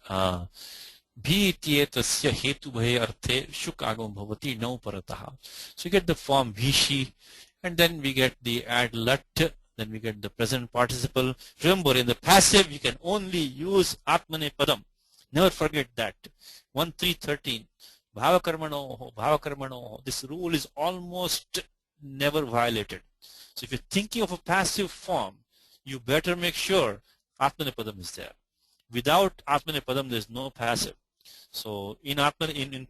Bhityetasya Hetu Bhaya Arthe Shuk Agama Bhavati No Parataha. So you get the form Bhishi, and then we get the add lat. Then we get the present participle. Remember, in the passive, you can only use Atmane Padam. Never forget that. 1.3.13. Bhavakarmano. This rule is almost never violated. So if you're thinking of a passive form, you better make sure Atmane Padam is there. Without Atmane Padam, there's no passive. So in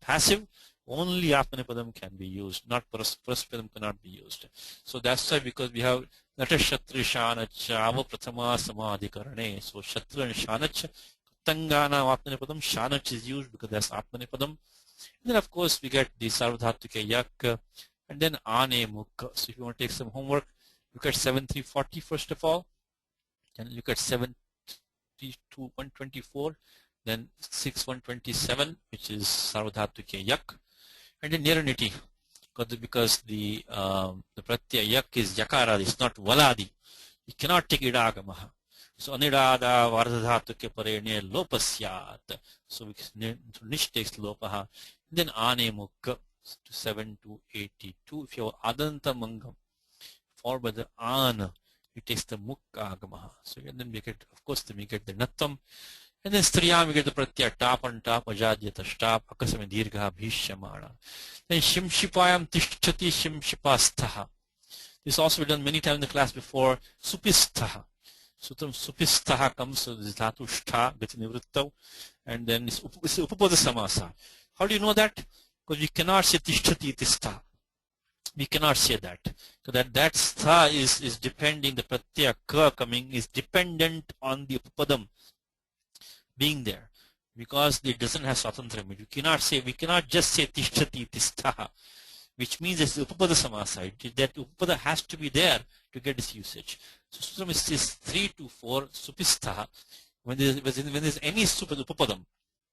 passive, only Atmane Padam can be used, not Paraspadam cannot be used. So that's why, because we have Nata Shatri Shanacha Ava Prathama Samadhikarane. So Shatra and Shanacha, Tangana Atmane Padam, Shanach is used because that's Atmane Padam. And then of course we get the Sarvadhattuke Yak, and then Ane Mukha. So if you want to take some homework, look at 7340 first of all, and look at 72124, then 6127, which is Sarvadhattuke Yak. And then Niraniti, because the Pratyaya Yak is Yakaradi, it's not Valadi. You cannot take Idagamaha. So anidada vardhatuke parene lopasyat. So nish takes lopaha. Then ane mukha 7 to 82. If you have adanta mangam followed by the an, it takes the mukha agamaha. So then we get, of course, then we get the nattam. And then striyam we get the pratyaya top on top, ajadyata stop, akasame dirgha bhishyamana. Then shimshipayam tishtati shimshipasthaha. This also been done many times in the class before. Supisthaha. Sutram supisthaha comes, so this dhatu shtha, gati nivrittav, and then it's upapada samasa. How do you know that? Because we cannot say tishtati tistha. We cannot say that. So that stha is depending, the pratyaya ka coming is dependent on the upadam being there, because it doesn't have swatantra. We cannot just say tishtati tistha, which means it's upapada samasa. That upapada has to be there to get this usage. So sutram is 3 to 4 supistha. When there's any sup in upapadam,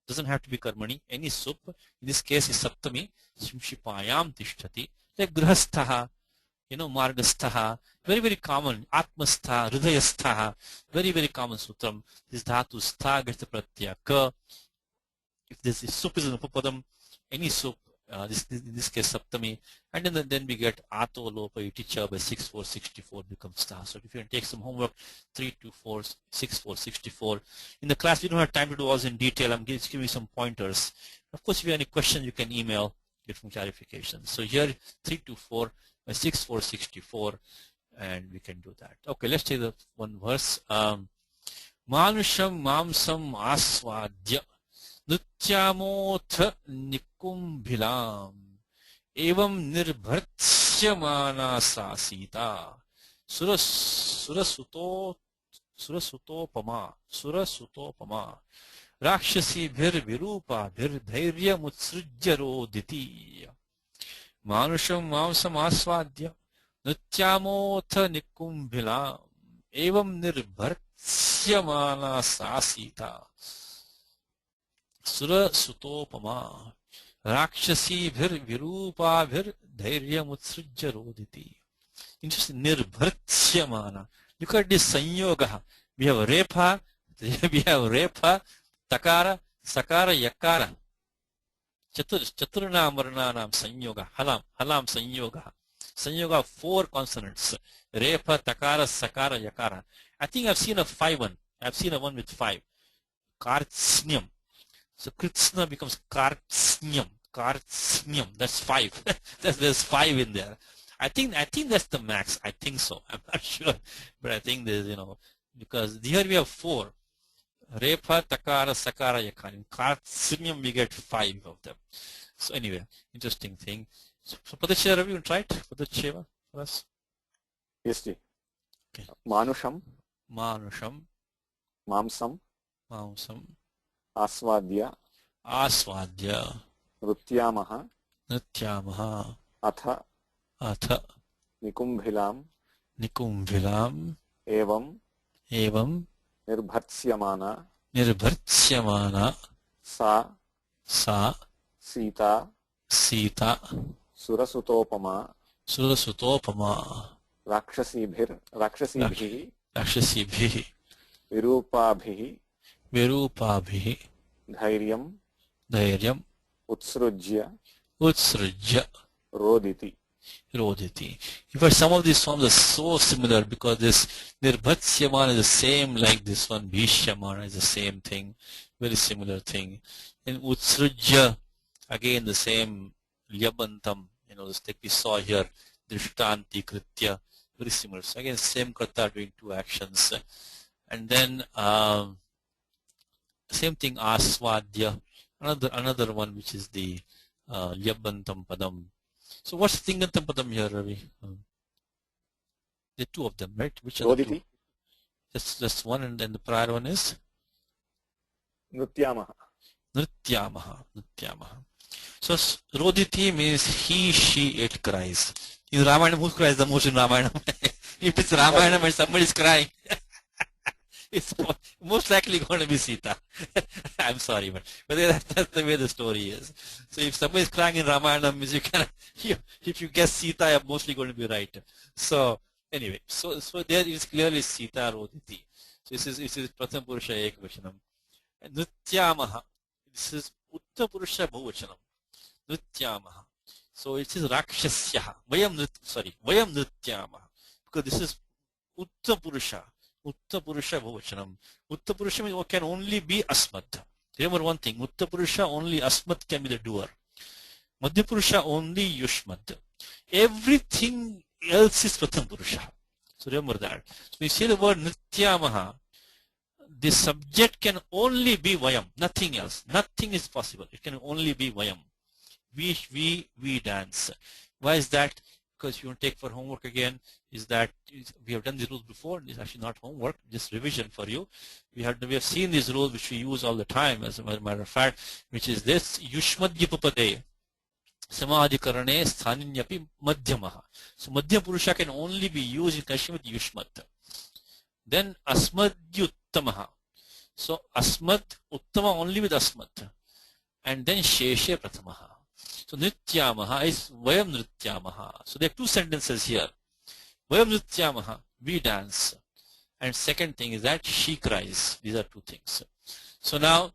doesn't have to be karmani, any sup, in this case is saptami, shimshipayam tishtati, like grahasthaha, margasthaha, very, very common, atmastha, hridayastha, very, very common sutram. This dhatu stha gets the pratyaya ka. If this sup is in upapadam, any sup, in this case saptami, and then we get ato lopa iticha by 6 4 64 becomes stha. So if you can take some homework, 3 2 4 6 4 64. In the class we don't have time to do all this in detail. I'm just giving you some pointers. Of course, if you have any questions, you can email, get some clarification. So here 3 2 4 by 6 4 64, and we can do that. Okay, let's take the one verse. Manusham mamsam aswadya Nutyamotha nikumbhilam evam nirbhartsyamana sa sita surasutopama rakshasi bhir virupa bhir dhairya mutsrujya roditi manusham mamsam aswadya nutyamotha nikumbhilam evam nirbhartsyamana sa sita Sura Sutopama Rakshasi Bhir Virupa Bhir Dhairya Mutsrujya Roditi. Interesting. Nirbhartsyamana. Look at this sanyoga. We have Repa, Takara, Sakara, Yakara. Chaturna Amarnanam sanyoga. Halam sanyoga. Sanyoga 4 consonants. Repa, Takara, Sakara, Yakara. I think I've seen a 5 one. I've seen a one with 5. Kartsnyam. So Kritsna becomes Kartsnyam. That's 5. There's 5 in there. I think that's the max. I think so. I'm not sure, but I think there's because here we have 4. Repa, Takara, Sakara, Yakara. In Kartsnyam we get 5 of them. So anyway, interesting thing. So Padacheva, have you tried Padacheva for us? Yes, ji. Okay. Manusham. Mamsam. Aswadya Nrutyamaha Atha Nikumbhilam Evam Nirbhartsyamana Sa Sita Surasutopama Rakshasibhi Virupabhi Dhairyam Utsrujya Roditi. In fact, some of these forms are so similar because this Nirbhatsyamana is the same like this one, Bhishyamana is the same thing, very similar thing. And Utsrujya, again the same Lyabantam, this thing we saw here, Drishtanti Kritya, very similar. So again, same Karta doing 2 actions. And then same thing, Aswadya, another one which is the Lyabantam Padam. So what's Tingantam Padam here, Ravi? There are 2 of them, right? Which are the 2? Just one, and then the prior one is? Nrutyamaha. So Roditi means he, she, it cries. In Ramayana, who cries the most in Ramayana? If it's Ramayana and somebody is crying, it's most likely going to be Sita. I'm sorry, but that's the way the story is. So if somebody is crying in Ramayana, if you guess Sita, you're mostly going to be right. So anyway, so there is clearly Sita Roditi. this is Pratham Purusha Ekvachanam. And Nrityamaha, this is Uttara Purusha Bahuvachanam. Nrityamaha. So it is Rakshasyaha. Vayam Nrityamaha. Because this is Uttara Purusha. Uttara Purusha Bahuvachanam. Uttara Purusha can only be Asmat. Remember one thing, Uttara Purusha only Asmat can be the doer. Madhya Purusha only Yushmat. Everything else is Pratham Purusha. So remember that. So we say the word Nityamaha, the subject can only be Vayam, nothing else. Nothing is possible. It can only be Vayam. We dance. Why is that? Because if you want to take for homework again, is that we have done the rules before. It's actually not homework, just revision for you. We have seen these rules which we use all the time, as a matter of fact, which is this Yushmadhyapapade Samadhikarane Sthaninyapi Madhyamaha. So Madhya Purusha can only be used in connection with Yushmat. Then Asmadhyuttamaha. So Asmad Uttama only with Asmat. And then Sheshe Prathamaha. So Nityamaha is Vayam Nityamaha. So there are two sentences here. Vayam Nityamaha, we dance. And second thing is that she cries. These are two things. So now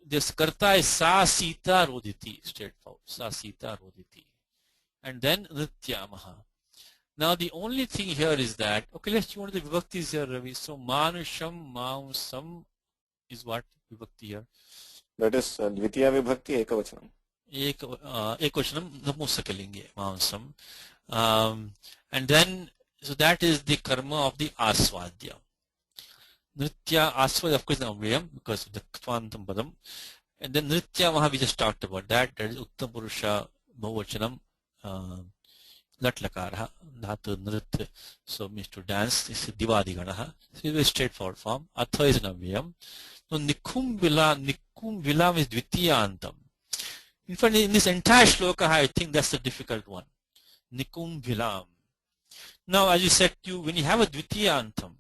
this karta is Sa Sita Roditi, straightforward. Sa Sita Roditi. And then Nityamaha. Now the only thing here is that, okay, let's see what the vibhaktis here, Ravi. So Manusham, Mausam is what vibhakti here? That is Dvitiya Vibhakti Ekavachanam. Ekvachanam Napunsakalinge, Mausam. And then, so that is the karma of the Aswadya. Nritya Aswadya, of course, is Avyayam because of the Kvantam Padam. And then Nritya Maha, we just talked about that. That is Uttam Purusha Bahuvachanam. Latlakara, Dhatu Nrit, so means to dance, this is Divadiganaha. So it's a very straightforward form. Atha is Navyam. So Nikum Vilam is Dvitiyantam. In fact, in this entire shloka, I think that's the difficult one. Nikum Vilam. Now, as you said to you, when you have a Dvitiyantam,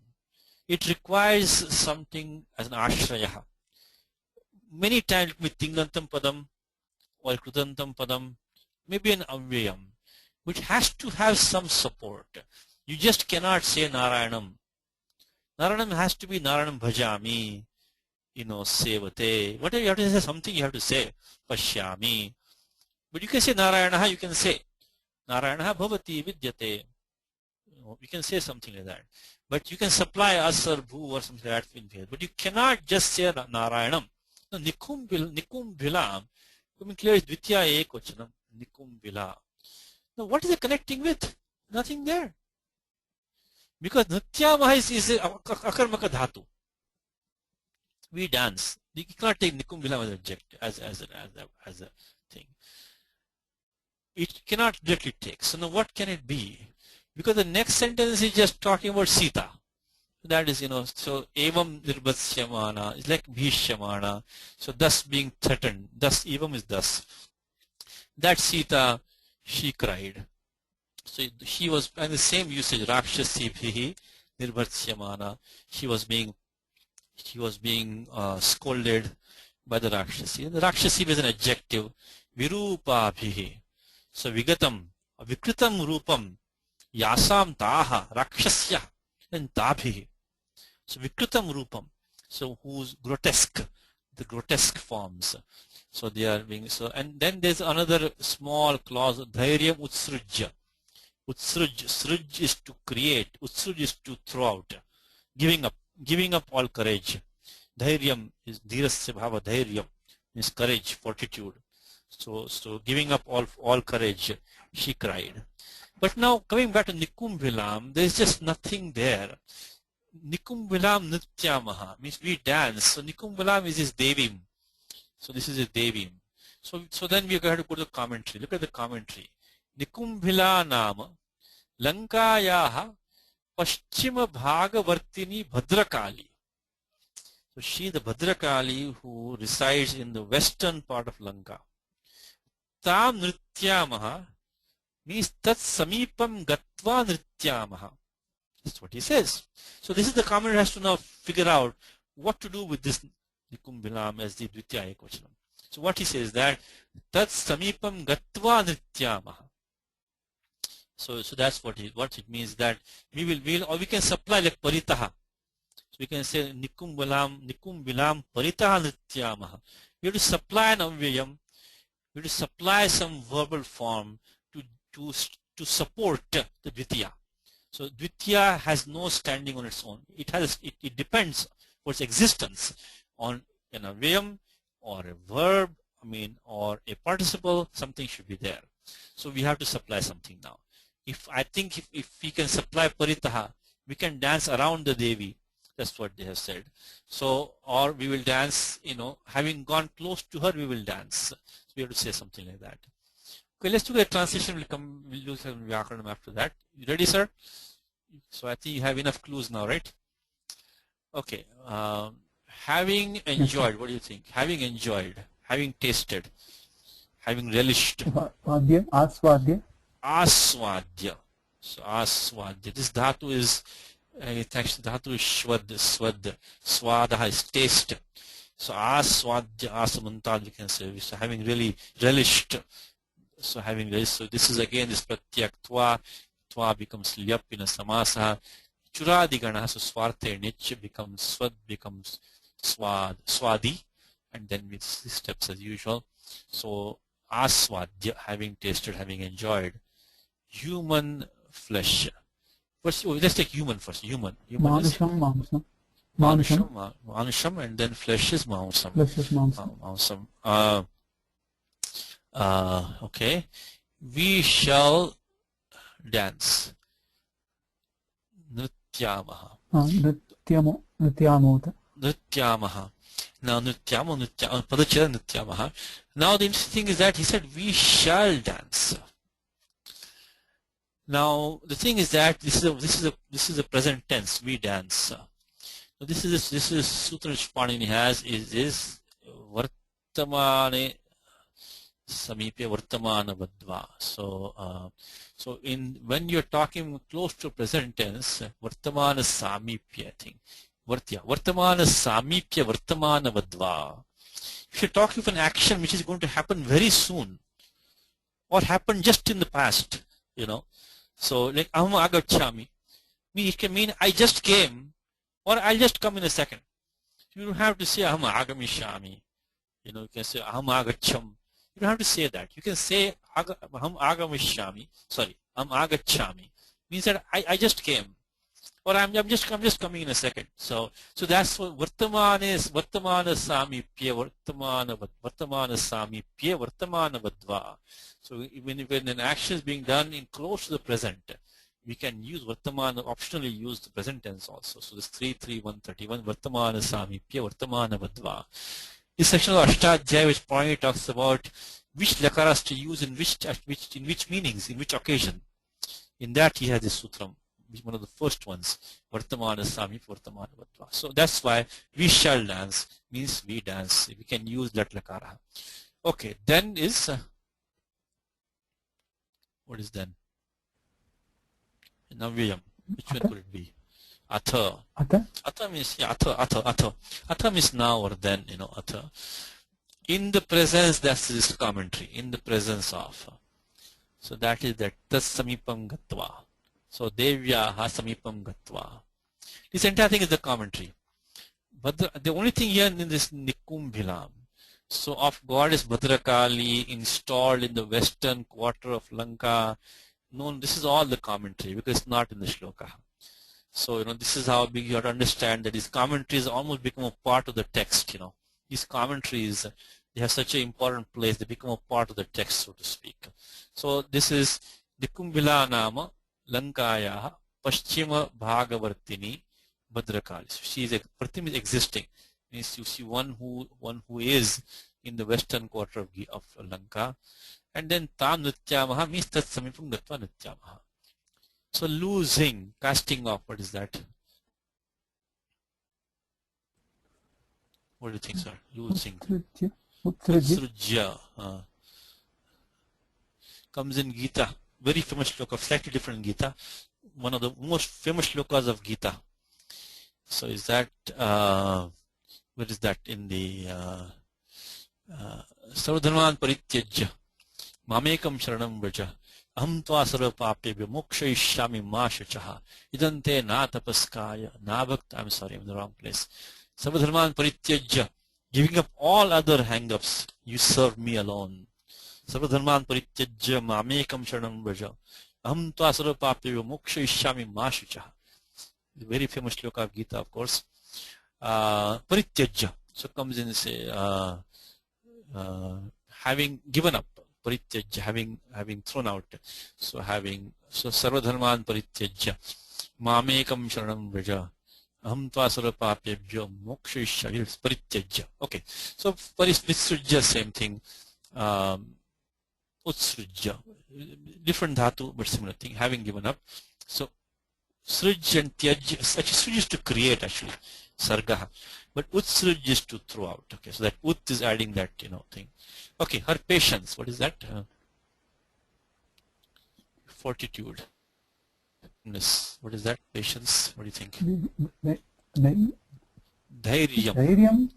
it requires something as an ashraya. Many times with Tingantam Padam or Krutantam Padam, maybe an Avyayam, which has to have some support. You just cannot say Narayanam. Narayanam has to be Narayanam Bhajami, Sevate. Whatever you have to say, something you have to say. Pashyami. But you can say Narayana, you can say Narayana Bhavati Vidyate. You can say something like that. But you can supply As or Bhu or something like that. But you cannot just say Narayanam. No, Nikum Vilam. I mean, clear is Dvitiya Ekvachanam. Nikum Vilam. Now, what is it connecting with? Nothing there. Because Nityamaha is a Akarmaka Dhatu. We dance. You cannot take Nikum Vilam as an object, as a thing. It cannot directly take. So now what can it be? Because the next sentence is just talking about Sita. That is, so Evam Nirbhatsyamana is like Bhishyamana. So thus being threatened. Thus, Evam is thus. That Sita, she cried. So she was, and the same usage, Rakshasibhihi Nirbhatsyamana. She was being scolded by the Rakshasi. And the Rakshasi is an adjective. Virupabhihi. So Vigatam, Vikritam Rupam, Yasam Taha, Rakshasya, and Tabhihi. So Vikritam Rupam. So who's grotesque, the grotesque forms. So they are being, so, and then there's another small clause, Dhairyam Utsrujya. Sruj is to create, Utsruj is to throw out, giving up all courage. Dhairyam is Dhirasya Bhava Dhairyam, means courage, fortitude. So giving up all courage, she cried. But now coming back to Nikum Vilam, there is just nothing there. Nikum Vilam Nityamaha means we dance. So Nikum Vilam is his Devim. So this is his Devim. So then we are going to go to the commentary. Look at the commentary. Nikum Vila Nama Lankayaha Paschima Bhagavartini Bhadrakali. So she is the Bhadrakali who resides in the western part of Lanka. Tam Nrityamaha means Tat Samipam Gatva Nrityamaha. That's what he says. So this is the commentator has to now figure out what to do with this Nikum Vilam as the Dvitiya Ekvachanam. So what he says that Tat Samipam Gatva Nrityamaha. So that's what it means, that we can supply like Paritaha. So we can say nikum bilam paritaha nityamaha. We have to supply an avyayam. We have to supply some verbal form to to support the dvitiya. So dvitiya has no standing on its own. It depends for its existence on an avyayam or a verb, or a participle. Something should be there. So we have to supply something now. If we can supply paritaha, we can dance around the Devi. That's what they have said. So, or we will dance, having gone close to her, we will dance. So we have to say something like that. Okay, let's do a translation. We'll do some Vyakaranam after that. You ready, sir? So I think you have enough clues now, right? Okay. Having enjoyed, what do you think? Having enjoyed, having tasted, having relished. Vadya, aswadya. Aswadya. So aswadya. This dhatu is dhatu is swad. Swada is taste. So aswadya, asamantad we can say. So having really relished. So having relished. So this is again this pratyak twa. Twa becomes lyap in a samasa. Churadigana, so swarte nich becomes swad, becomes swadi, and then with these steps as usual. So aswadya, having tasted, having enjoyed. Human flesh. First, let's take human first. Human Manusham, manusham, and then flesh is mausam. Flesh is mausam. Okay. We shall dance. Nrityamaha. Nrityamota. Nrityamaha. Now padachara nrityamaha. Now the interesting thing is that he said we shall dance. Now the thing is that this is a present tense. We dance. So this is sutra which Panini has is vartamane samipya vartamana vadva. So when you're talking close to present tense, vartamana samipya, I think. Vartamana samipya vartamana vadva. If you're talking of an action which is going to happen very soon, or happened just in the past, So like aham agachami, it can mean I just came, or I'll just come in a second. You don't have to say aham agamishami. You can say aham agacham. You don't have to say that. You can say aham agamishami. Sorry, aham agachami. Means that I just came, or I'm just coming in a second. So that's what vartamana is. Vartamana samipya vartamana samipya vartamana vadva. So when an action is being done in close to the present, we can use vartamana, optionally use the present tense also. So this 3.3.131 vartamana samipya vartamana vadva. This section of Ashtadhyaya which Panini talks about which lakaras to use in which meanings, in which occasion. In that he has this sutram, which is one of the first ones, vartamana samipya vartamana vadva. So that's why we shall dance means we dance. We can use that lakara. Okay, then is what is then? Navyam. Which one could it be? Atha. Atha means Atha means now or then, Atha. In the presence, that's this commentary. In the presence of. So that is that tas samipam gatva. So devyaha samipam gatva. This entire thing is the commentary. But the only thing here in this Nikumbhilam, so of goddess Bhadrakali installed in the western quarter of Lanka. No, this is all the commentary because it's not in the shloka. So this is how big you have to understand that these commentaries almost become a part of the text. These commentaries, they have such an important place. They become a part of the text, so to speak. So this is Nikumbhila Nama Lankaya Paschima Bhagavartini Bhadrakali. So she is Pratim is existing. Means you see one who is in the western quarter of Lanka, and then tam nityamaha means tat samipam gatva nityamaha. So losing, casting off, what is that? What do you think, sir? Losing. Utsrujya. Comes in Gita, very famous shloka, slightly different Gita, one of the most famous shlokas of Gita. So is that where is that in the Sarvadharman Parityajya Mamekam Sharanam Vraja. aham tva sarvapapyebhyo mokshayishyami ma shuchaha idante na tapaskaya na bhakta. I'm sorry, I'm in the wrong place. Sarvadharman parityajya, giving up all other hang-ups, you serve me alone. Sarvadharman parityajya mamekam sharanam vraja aham tva sarvapapyebhyo mokshayishyami ma shuchaha. The very famous shloka of Gita, of course. Parityajya, so comes in say having given up. Parityajya, having thrown out. So sarvadharman parityajya mamekam sharanam vraja aham tva sarvapapyebhyo mokshayishyami parityajya. Okay, so visrujya, same thing. Utsrujya, different dhatu but similar thing, having given up. So sruj and tyaj, actually sruj is to create, actually sargaha, but utsruj is to throw out. Okay, so that ut is adding that thing. Okay, her patience, what is that? Fortitude. Miss, what is that? Patience, what do you think? Dhairyam.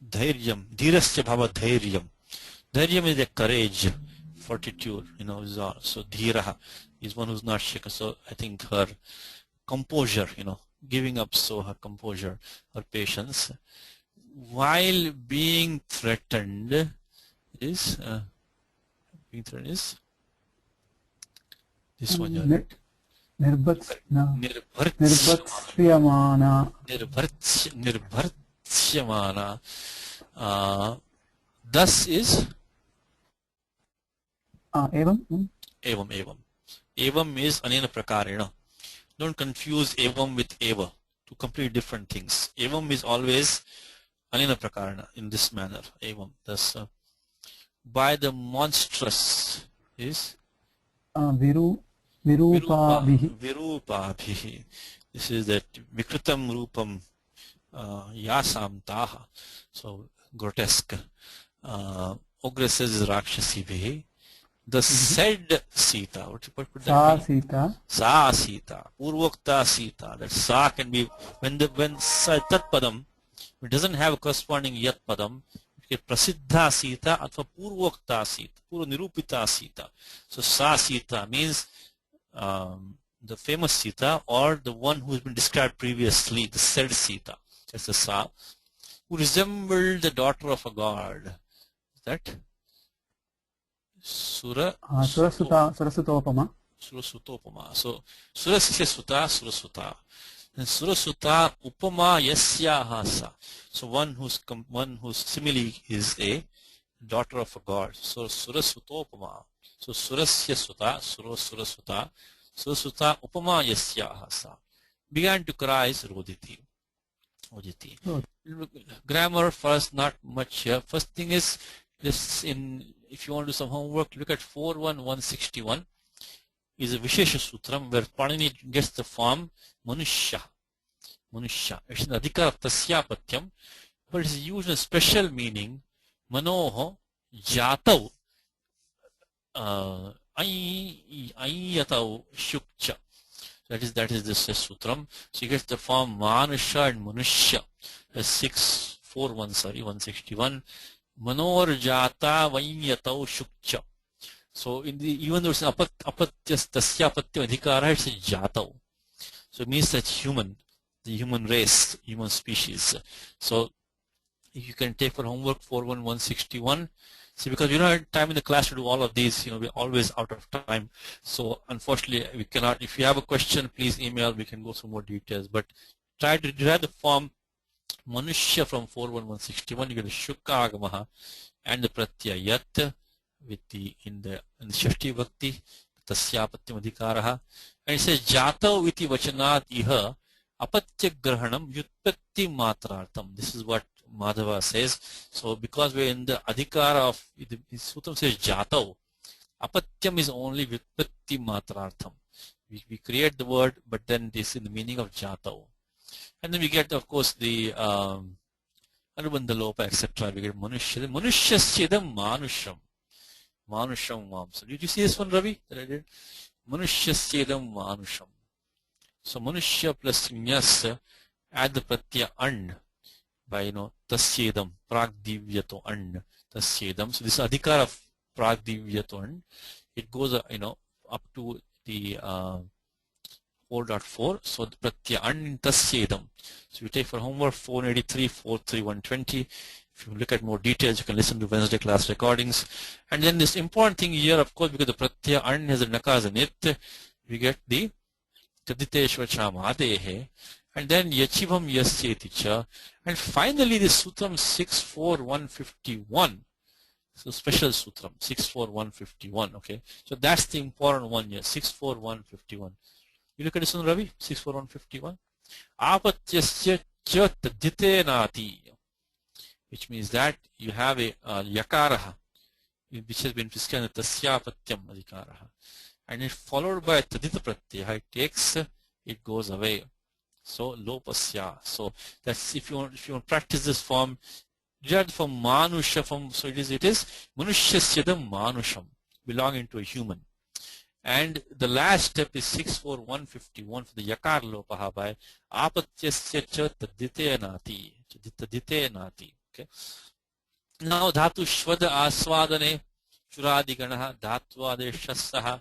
Dhairyam. Dhirasya bhava dhairyam. Dhairyam is a courage, fortitude, is all. So dhiraha is one who's not shaken. So I think her composure, giving up, so her composure, her patience, while being threatened is this one. Nirbhartsyamana. Thus is evam. Evam is anena prakarena. Don't confuse evam with eva, two completely different things. Evam is always anena prakarena, in this manner. Evam. Thus, by the monstrous is Virupabhihi. This is that Vikritam Rupam Yasam Taha. So grotesque. Ogresses is Rakshasibhihi. The said Sita. What that mean? Sa Sita. Purvokta Sita. That Sa can be when Tat Padam, it doesn't have a corresponding Yat Padam. Prasiddha Sita atva Purvokta Sita. Purva Nirupita Sita. So Sa Sita means the famous Sita, or the one who has been described previously, the said Sita. That's the Sa, who resembled the daughter of a god. Is that Surasutopama. Surasutopama. So Surasya Suta, Surasuta. And Surasuta Upama Yasyaha Sa. So one whose simile is a daughter of a god. So Surasutopama. So Surasya Suta, Surasuta, Surasuta Upama Yasyaha Sa. Began to cry is Roditi. Grammar first, not much here. First thing is this, if you want to do some homework, look at 41161 is a Vishesha Sutram where Panini gets the form Manushya. It's an adhikar of tasyapatyam, but it's used in a special meaning. Manoho jatav ayatau shukcha. That is this sutram. So you get the form manusha and manushya. That's 161. Manor jata vayatau shukcha. So even though it's an apatyas tasyapatya adhikara, it's a jatav. So it means that the human race, human species. So if you can take for homework 41161. See, because we don't have time in the class to do all of these, we're always out of time. So unfortunately, we cannot. If you have a question, please email. We can go through more details. But try to derive the form Manushya from 41161. You get the Shukka Agamaha and the Pratyayat with in the Shashti Bhakti, Tasyapatyam Adhikaraha. And it says Jatav iti vachanat iha apatya grahanam yutpatti matrartam. This is what Madhava says. So because we're in the adhikara of the sutram says jatav, apatyam is only vyutpatti matrartham. We create the word, but then this is the meaning of jatav. And then we get, of course, the anubandha lopa, etc. We get manushya. Manushyasya manusham. Manusham mamsa. Did you see this one, Ravi, that I did? Manushyasya manusham. So manushya plus nyas, add the pratyaya an by tasyedam, pragdivyato an, tasyedam. So this adhikar of pragdivyato an, it goes up to the 4.4. So the pratyaya an tasyedam. So you take for homework 483, 431, 120. If you look at more details, you can listen to Wednesday class recordings. And then this important thing here, of course, because the pratyaya an has a naka as a nit, we get the taditeshva chamadehe, and then yachivam yasyeti cha. And finally, the sutram 64151. So special sutram 64151. Okay, so that's the important one here. 64151. You look at this one, Ravi. 64151. Apatyasya cha taditenati, which means that you have a yakaraha, which has been prescribed tasyapatyam adhikaraha, and it's followed by tadita pratyaya. It goes away. So lopasya. So that's if you want to practice this form, judge from manusha from, so it is manushasyadam manusham, belonging to a human. And the last step is 64151 for the yakar lopaha by apatyasya cha taditenati. Okay. Now dhatu shvada aswadane churadikanaha dhatvaadeshassaha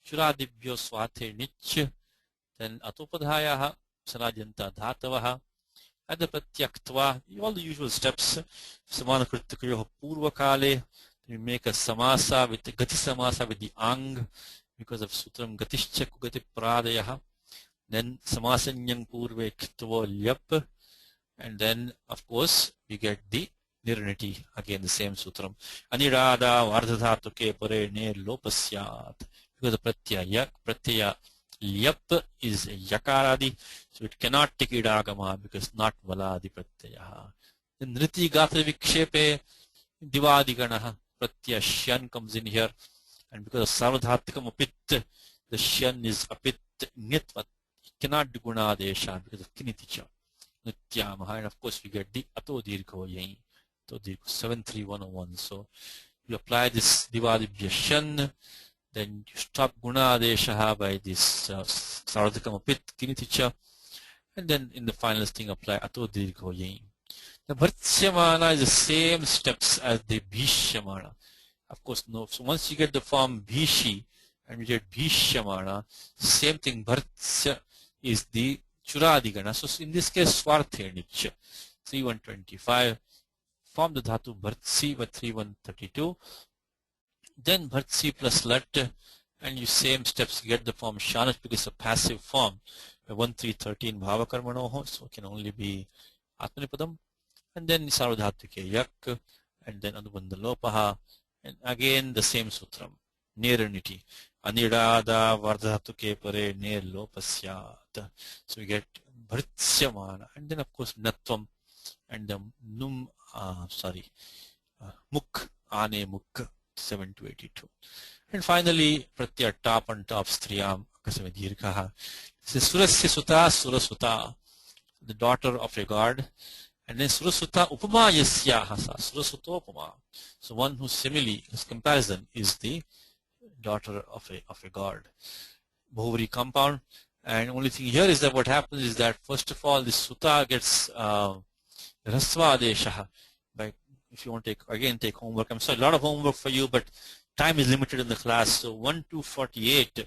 churadibhyo swathe nich. Then atopadhayaha sanajanta dhatavaha adapatyaktva, all the usual steps. Samanakritikayoha purvakale. We make a samasa with the gati samasa with the ang because of sutram gatischa kugati pradayaha. Then samasanyang purve ktvo lyap. And then of course we get the nirniti, again the same sutram. Anirada vardhatuke pare ne lopasyat. Because the pratyaya lyap is yakaradi, so it cannot take idagama because not valadi pratyaya. Then nriti gatra vikshepe divadiganaha pratyaya shyan comes in here, and because of sarvadhatikam apit, the shyan is apit nitvat. It cannot do gunadesha because of kiniticha nityamaha, and of course we get the ato dirgho yahi. Ato dirgho 73101. So you apply this divadibhya shyan, then you stop gunadesha by this sarvadhikam apit kiniticha, and then in the final thing apply ato dirgho yahi. The bhartsyamana is the same steps as the bhishyamana. Of course, no. So once you get the form bhishi and you get bhishyamana, same thing. Bhartsya is the churadigana. So in this case, swarthe nicha 3125. Form the dhatu bhartsi by 3132. Then bhartsi plus lat, and you same steps get the form shanach because it's a passive form. 1313 bhavakarmanoho, so it can only be atmanipadam. And then sarvadhatike yak, and then anubandha lopaha, and again the same sutram, nirniti. Anirada vardhatuke pare nir lopasyat. So we get bhartsyamana, and then of course natvam, and the muk, ane muk, 7 to 82. And finally, pratyaya top and top striyam, akasame dirghaha. This is surasya suta, surasuta, the daughter of a god. And then surasuta upama yasyaha, surasuta upama. So one whose simile, whose comparison is the daughter of a god. Bahuvari compound. And only thing here is that what happens is that first of all, this suta gets rasva adesha. By, if you want to take homework. I'm sorry, a lot of homework for you, but time is limited in the class. So 1 to 48,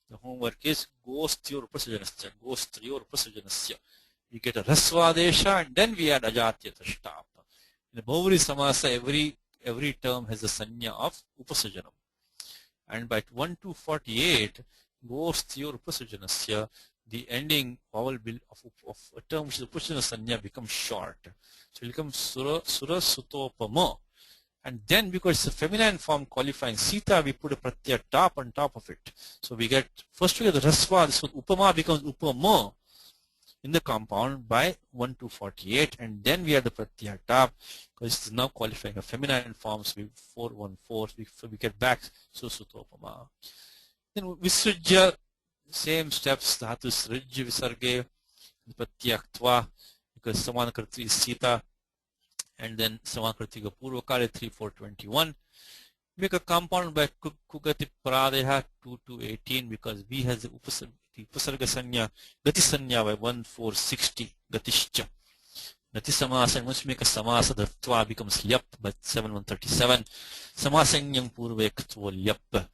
the homework is gostyor upasajanasya, gostryor upasajanasya. You get a rasvadesha, and then we add ajatya tashtap. In the Bahuvari samasa, every term has a sanya of upasajanam. And by 1 to 48, gostyor upasajanasya, the ending vowel of a term which is upasajana sanya becomes short. So it becomes sura sutopama. And then because it's a feminine form qualifying Sita, we put a pratyaya top on top of it. So we get, first we get the rasva, this one upama becomes upama in the compound by 1 to 48, and then we have the pratyaya top because it is now qualifying a feminine form, so we 414, so we get back susutopama. Then visrujya, same steps, dhatu srujya visarge, pratyaya because samanakritvi is Sita, and then samanakritvi purvakale 3421. Make a compound by kugati pradeha 2 to 18 because V has the upasarga sanya, gati sanya by 1460, gatishcha. Gati samasa, and once you make a samasa, the twa becomes lyap by 7137. Samasanyam purve ktvo lyap.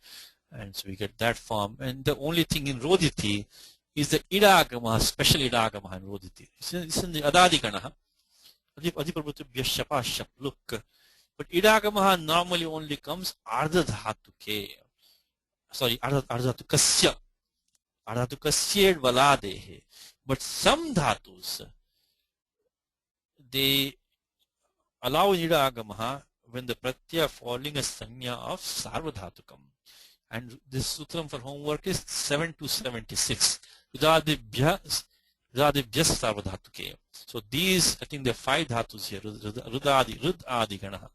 And so we get that form. And the only thing in Roditi is the idagama, special idagama in Roditi. It's in the Adadigana. Adiprabhutibhya shapa shap. Look. But idagama normally only comes ardha dhatuke. Sorry, ardha dhatukasya. Ardha dhatukasya valadehe. But some dhatus, they allow idagama when the pratyaya following a sanya of sarvadhatukam. And this sutram for homework is 7 to 76. Rudadibhya sarvadhatuke. So these, I think there are 5 dhatus here. Rudadi gana.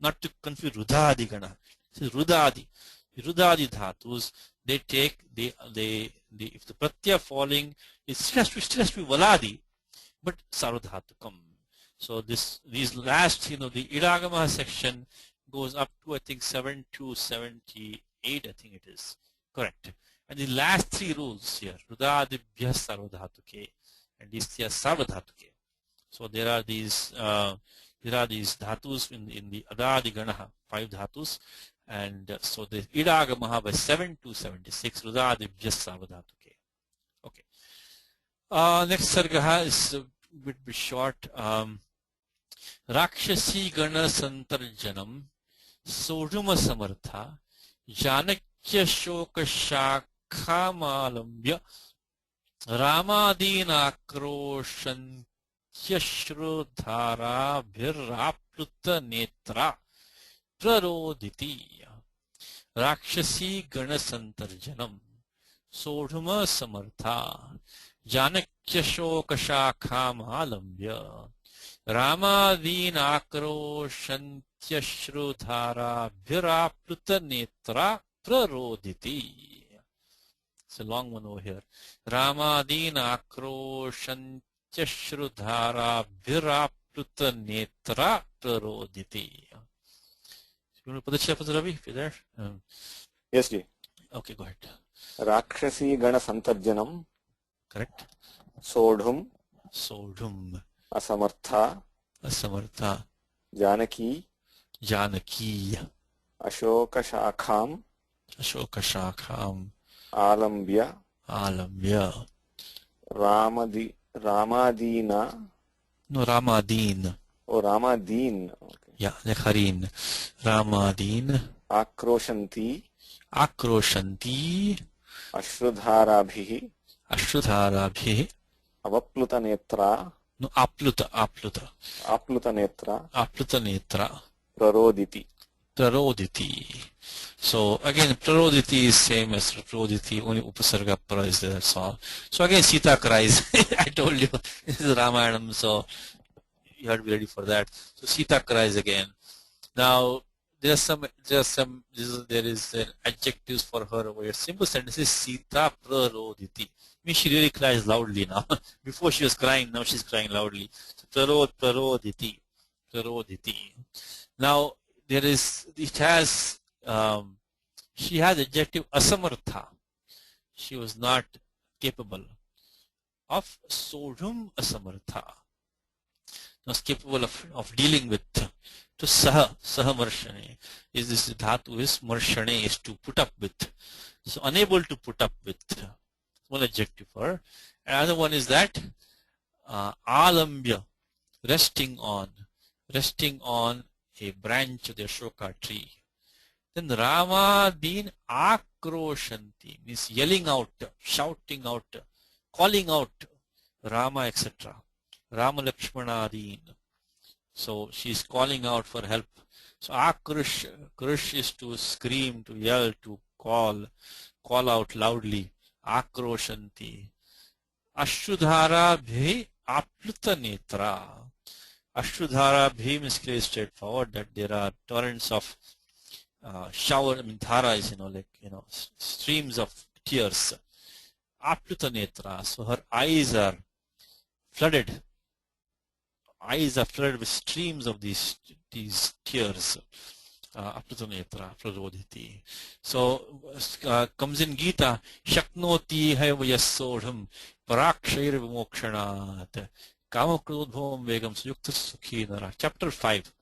Not to confuse Rudadi gana. This is Rudadi. The Rudadi dhatus, they take, if the pratyaya falling, it still has to be Valadi, but sarvadhatukam. So these last, the idagama section goes up to, I think, 7 to 78, I think it is. Correct. And the last 3 rules here, Rudadibhya sarvadhatuke and Istya sarvadhatuke. So there are these dhatus in the Adadi Ganaha, 5 dhatus. And so the idagama by 7 to 76, Rudadibhya sarvadhatuke. Okay. Next sargaha is a bit short. Rakshasi gana santarjanam sodhuma samartha janakya shoka shakha malambya ramadina akroshan yashrudhara bhirapluta netra praroditi. Rakshasi gana santarjanam sodhuma samartha janakya shoka shakha malambya Ramadin akroshantyashrudhara bhirapluta netra praroditi. It's a long one over here. Ramadin akroshantyashrudhara bhirapluta netra praroditi. You want to put the chapter, Ravi, if you're there? Yes, Ji. Okay, go ahead. Rakshasi gana santarjanam. Correct. Sodhum. Asamartha. Janaki. Ashoka shakham. Alambya. Ramadina. No, Ramadin. Oh, Ramadin. Okay. Yeah, like Harin. Ramadin. Akroshanti. Ashrudharabhihi. Avapluta netra. No, Apluta netra. Praroditi. So again, praroditi is same as praroditi, only upasarga para is there, that's all. So again, Sita cries. I told you, this is Ramayanam, so you have to be ready for that. So Sita cries again. Now, there is adjectives for her over here. Simple sentence is Sita praroditi. Means she really cries loudly now. Before she was crying, now she's crying loudly. So praroditi. Now, she has adjective asamartha. She was not capable of sodhum asamartha. Was capable of dealing with. To saha marshane is this dhatu is marshane is to put up with. So unable to put up with. One adjective for her. Another one is that alambya, resting on a branch of the Ashoka tree. Then Rama din akroshanti means yelling out, shouting out, calling out Rama, etc. Rama Lakshmana din. So she's calling out for help. So akrush is to scream, to yell, to call out loudly. Akroshanti. Ashrudhara bhi apluta netra. Ashrudhara bhi means clear straightforward that there are torrents of dhara is streams of tears. Apluta netra. So her eyes are flooded. Eyes are flooded with streams of these tears. Apluta netra praroditi. So comes in Gita, Shaknoti hayavayasodham parakshayir vimokshanat kamakrodbhavam vegam suyukta sukhi nara. Chapter 5.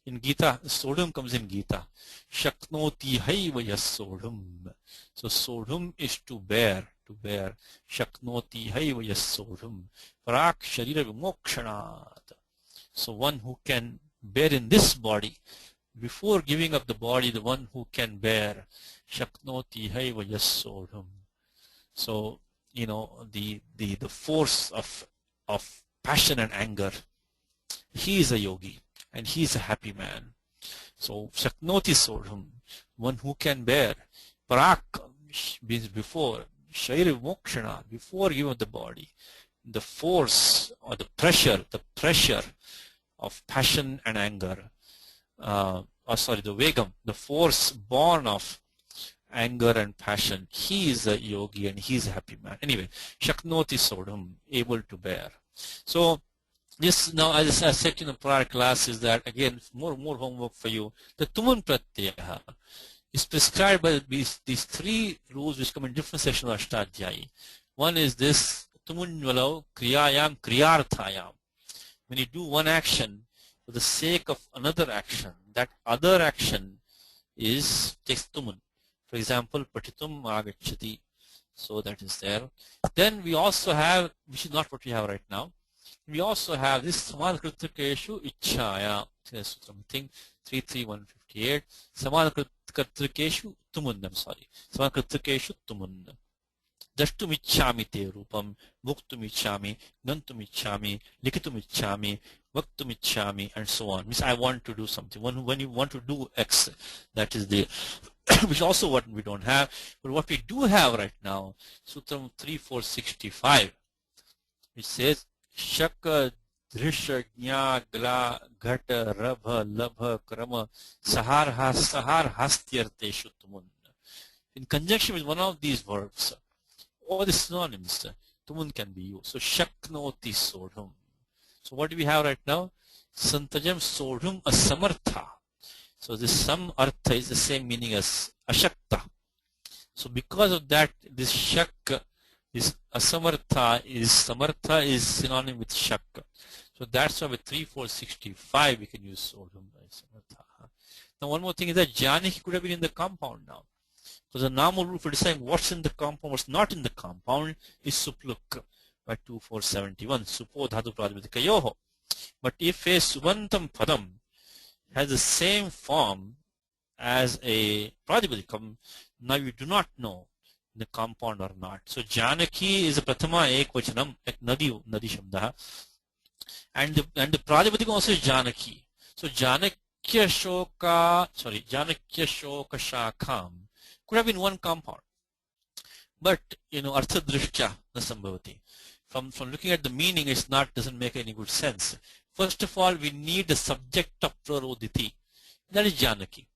In Gita, sodhum comes in Gita. Shaknoti haiva yas sodhum. So sodhum is to bear, to bear. Shaknoti haiva yas sodhum. Prak sharira vimokshanat. So one who can bear in this body, before giving up the body, the one who can bear. Shaknoti haiva yas sodhum. So, you know, the force of passion and anger, he is a yogi and he is a happy man. So Shaknoti Sodham, one who can bear. Parak means before, Shairi Mokshana, before giving the body, the force or the pressure of passion and anger, the Vegam, the force born of anger and passion, he is a yogi and he is a happy man. Anyway, Shaknoti Sodham, able to bear. So this now, as I said in the prior class, is that again more homework for you. The Tuman Pratyaya is prescribed by these three rules which come in different sections of Ashtadhyayi. One is this Tumunvalau Kriyayam Kriyarthayam. When you do one action for the sake of another action, that other action takes Tumun. For example, Patitum Agachati. So that is there. Then we also have, which is not what we have right now, we also have this Samadhakritikeshu Ichchaya. Something 33158. Samadhakritikeshu Tumun. I'm sorry. Samadhakritikeshu Tumun. Dashtum ichchami te rupam, muktum ichchami, gantum ichchami, likitum ichchami, vaktum ichchami, and so on. Means I want to do something. When you want to do X, that is the which also what we don't have. But what we do have right now, Sutram 3465, which says Shaka Drisha Jna Gla Ghata Rabha Labha Krama Sahar Hastyarteshu Tumun. In conjunction with one of these verbs, all the synonyms, Tumun can be used. So Shaknoti Sodhum. So what do we have right now? Santajam Sodhum Asamartha. So this Sam Artha is the same meaning as Ashakta. So because of that, this Shak, this Asamartha is Samartha is synonym with Shak. So that's why with 3465 we can use Sodhum by Samartha. Now one more thing is that Janaki could have been in the compound now. Because the normal rule for deciding what's in the compound, what's not in the compound is Supluk by 2471. Supo Dhatu Pradipadika Yoho. But if a Subantam Padam has the same form as a Pradipadikam, now you do not know the compound or not. So Janaki is a Prathama Ekvachanam, like Nadi Shabda. And the Pradipadikam also is Janaki. So Janakya Shoka Shakham could have been one compound. But Artha Drishtya Nasambhavati. From looking at the meaning, doesn't make any good sense. First of all, we need the subject of Praroditi. That is Janaki.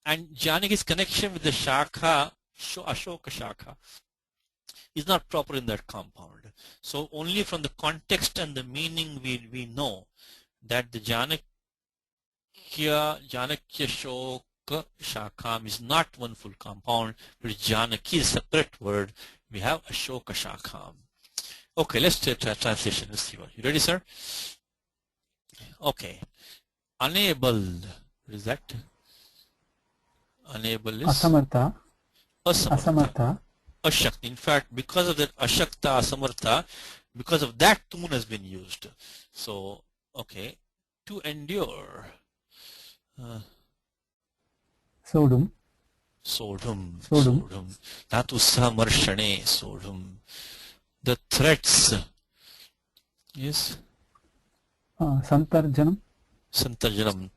And Janaki's connection with the Shakha, Ashoka Shakha, is not proper in that compound. So only from the context and the meaning we know that the Janakya Shoka Shakham is not one full compound, but Janaki is a separate word. We have Ashoka Shakham. Okay, let's take translation. Let's see what. You ready, sir? Okay. Enabled. What is that? Enable is Asamartha. Asamartha. Ashakti. In fact, because of that Ashakta, Asamartha, because of that Tumun has been used. So, okay. To endure. Sodhum. Sodhum. Dhatu Samarshane. Sodhum. The threats. Yes. Santarjanam. Tarjanam.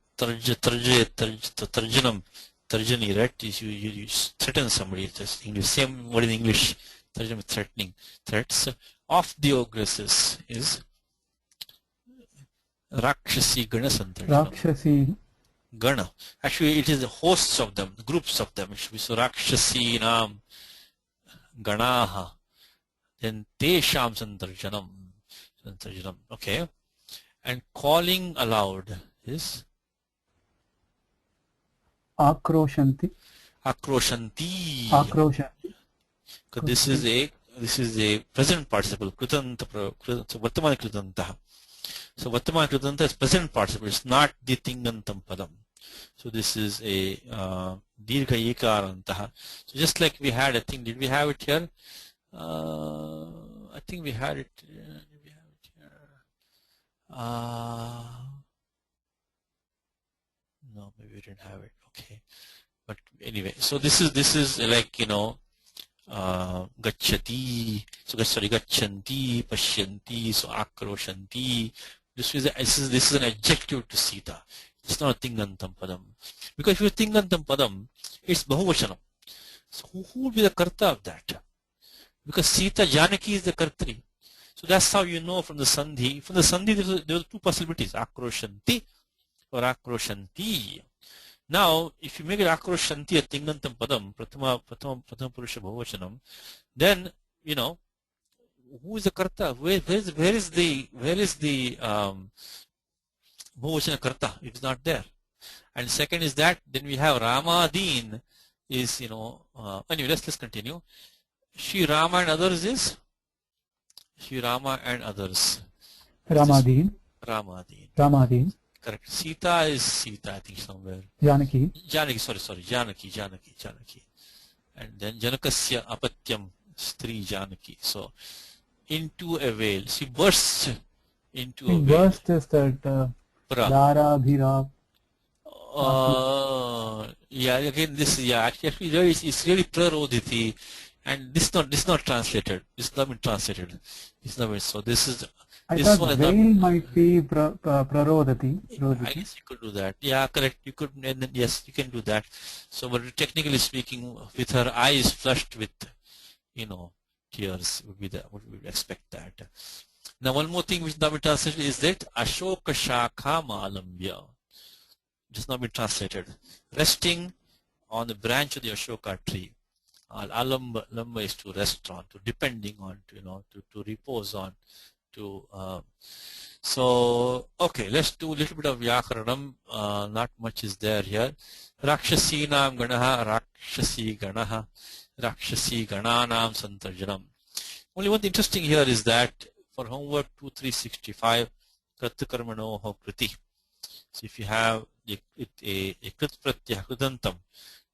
Tarjani, right? You threaten somebody. That's English. Same word in English. Tarjanam, threatening. Threats of the ogresses is Rakshasi Gana Santarjanam. Rakshasi Gana. Actually, it is the hosts of them, groups of them. It should be so Rakshasi Nam Ganaha. Then Tesham Santarjanam. Okay. And calling aloud is Akroshanti. Because this is a present participle. Kritanta, Vartamana Kritanta. So Vartamana Kritanta is present participle. It's not the Tingantam Padam. So this is a Dirgha Ekarantaha. So just like we had, I think, did we have it here? I think we had it. Did we have it here? No, maybe we didn't have it. Okay, but anyway, so this is like, you know, gacchati. So sorry, gacchanti, pashyanti, so akroshanti. This is an adjective to Sita. It's not a Tingantam Padam. Because if you Tingantam Padam, it's Bahuvachanam. So who will be the Karta of that? Because Sita Janaki is the Kartri. So that's how you know from the Sandhi. From the Sandhi, there were two possibilities, Akroshanti or Akroshanti. Now, if you make it Akroshanti a Tingantam Padam, Pratama Purusha Bahuvachanam, then, you know, who is the Karta? Where is the Bahuvachana Karta? It's not there. And second is that then we have Ramadin is, you know, anyway, let's continue. Shri Rama and others is Shri Rama and others. Ramadin. Ramadin. Correct. Sita is Sita, I think, somewhere. Janaki. Sorry. Janaki. And then Janakasya Apatyam Stri Janaki. So, into a veil. She bursts into a veil. Burst is that Dara, Bhira. Yeah, again, this, yeah, actually, it's really prarodhiti, and this is not translated. This has not been translated. It's not been, so this is. I This thought one is veil not, might be prarodhati. I guess you could do that. Yeah, correct. You could, and then, yes, you can do that. So, but technically speaking, with her eyes flushed with, you know, tears, would we would expect that. Now, one more thing which is not been translated is that Ashoka Shakha Malambya. It has not been translated. Resting on the branch of the Ashoka tree. Lamba is to rest on, to depending on, to, you know, to repose on. So okay, let's do a little bit of Vyakaranam. Not much is there here. Rakshasinam Ganaha, Rakshasi Ganaha, Rakshasi Gananam Santarjanam. Only one thing interesting here is that for homework 2365, Kratkarmanoho Kriti. So if you have a Krit Pratyah Krudantam,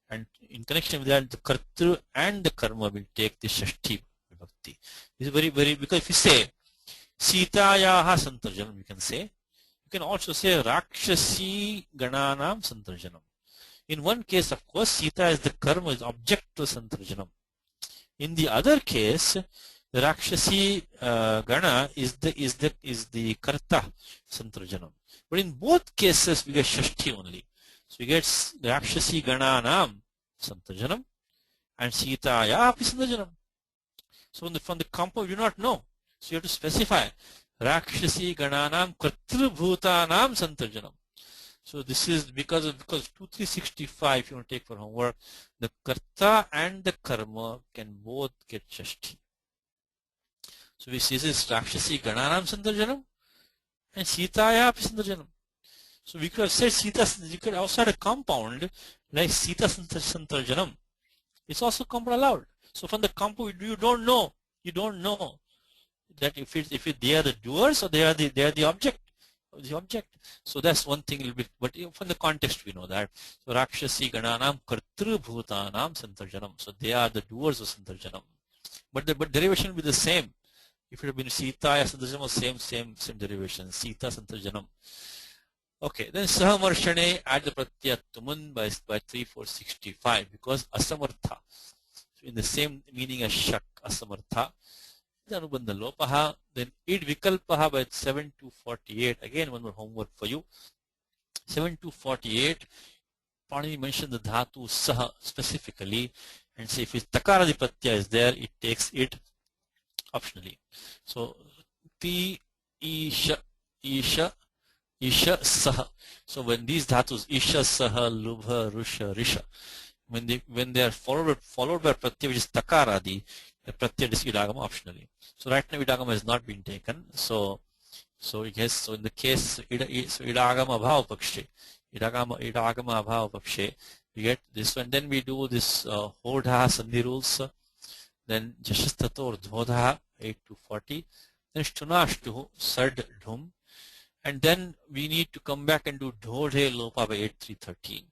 and in connection with that, the Kartru and the Karma will take the Shashti Vibhakti. This is very, very, because if you say Sitayaha Santarjanam, you can say. You can also say Rakshasi Gananam Santarjanam. In one case, of course, Sita is the karma, is object to Santarjanam. In the other case, the Rakshasi Gana is the karta Santarjanam. But in both cases, we get Shashti only. So we get Rakshasi Gananam Santarjanam and Sitayaha Santarjanam. So from the compound, you do not know. So you have to specify Rakshasi Gananam Kartrubhutanam Santarjanam. So this is because 2365, if you want to take for homework, the Karta and the Karma can both get Shashti. So we see this Rakshasi Gananam Santarjanam and Sitaya Santarjanam. So we could have said Sita, you could also have a compound like Sita Santarjanam. It's also compound allowed. So from the compound, you don't know that if they are the doers or they are the object. So that's one thing a little bit, but from the context we know that. So Rakshasi Gananam Kartru Bhutanam Santarjanam. So they are the doers of Santarjanam. But derivation will be the same. If it had been Sita Santarjanam, same derivation. Sita Santarjanam. Okay, then Sahamarshane add the Pratyat Tuman by 3465 because Asamartha. So in the same meaning as Shak, Asamartha. Anubandha Lopaha, then id Vikalpaha by 7248. Again, one more homework for you. 7248, Panini mentioned the Dhatu Saha specifically, and say if Takaradi Pratyaya is there, it takes it optionally. So, Ti, Isha, Saha. So when these Dhatus, Isha, Saha, Lubha, Rusha, Risha, when they are followed by Pratyaya, which is Takaradi, the Pratyaya is Idagama optionally. So right now Idagama has not been taken. So in the case Idagama Abhava Pakshe, Idagama Abhava Pakshe, we get this one. Then we do this Hodha Sandhi rules. Then Jashastato or Dhodha 8 to 40. Then Shtunashtu Sad Dhum. And then we need to come back and do Dhodhe Lopa by 8.3.13.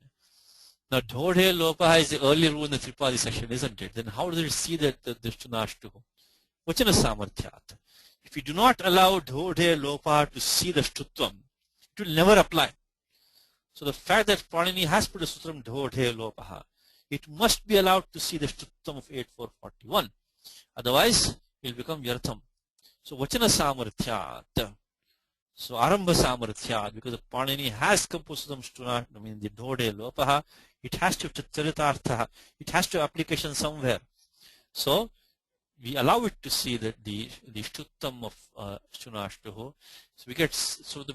Now, Dhodhe Lopa is the earlier rule in the Tripadi section, isn't it? Then how does it see that the Shtunashtuhu? Vachana Samarthyat. If we do not allow Dhodhe Lopa to see the Shtutvam, it will never apply. So the fact that Panini has put a Sutram Dhodhe Lopaha, it must be allowed to see the Shtutvam of 8.4.41. Otherwise, it will become Yartham. So Vachana Samarthyat. So Arambha Samarthyat, because the Panini has composed Sutram Shtuna, I mean the Dhodhe Lopaha, it has to Charitartha, it has to application somewhere. So we allow it to see that the Shtuttam of Shtunashtuhu. So we get, so the,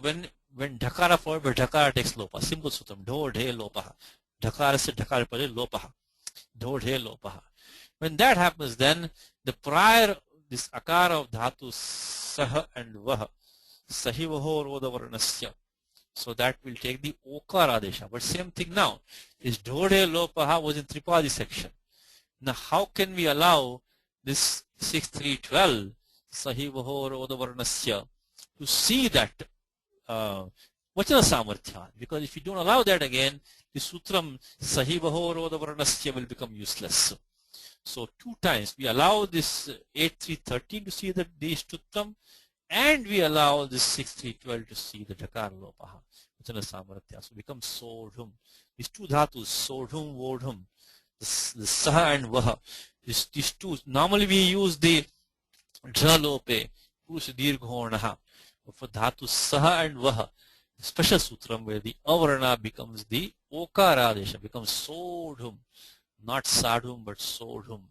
when Dhakara followed by Dhakara takes Lopa, simple Suttam, Dhodhe Lopaha. Dhakara se Dhakara pade Lopaha. Dhodhe Lopaha. When that happens, then the prior, this Akara of Dhatu Saha and Vaha, Sahivaho Roda Varnasya. So that will take the Okara Adesha. But same thing now. This Dhodhe Lopaha was in Tripadi section. Now how can we allow this 6.3.12 Sahivaho Roda Varnasya to see that Vachana Samarthyat? Because if you don't allow that again, the Sutram Sahivaho Roda Varnasya will become useless. So two times we allow this 8.3.13 to see the Shtuttam, and we allow this 6.3.12 to see the Dhakara Lopaha, Vachana Samarthyat. So it becomes Sodhum. These two dhatus, Sodhum, Vodhum, the Saha and Vaha. These two, normally we use the Dhalope, Purush Dirghornaha. But for dhatu Saha and Vaha, special sutram where the Avarana becomes the Okara Adesha, becomes Sodhum. Not Sadhum, but Sodhum.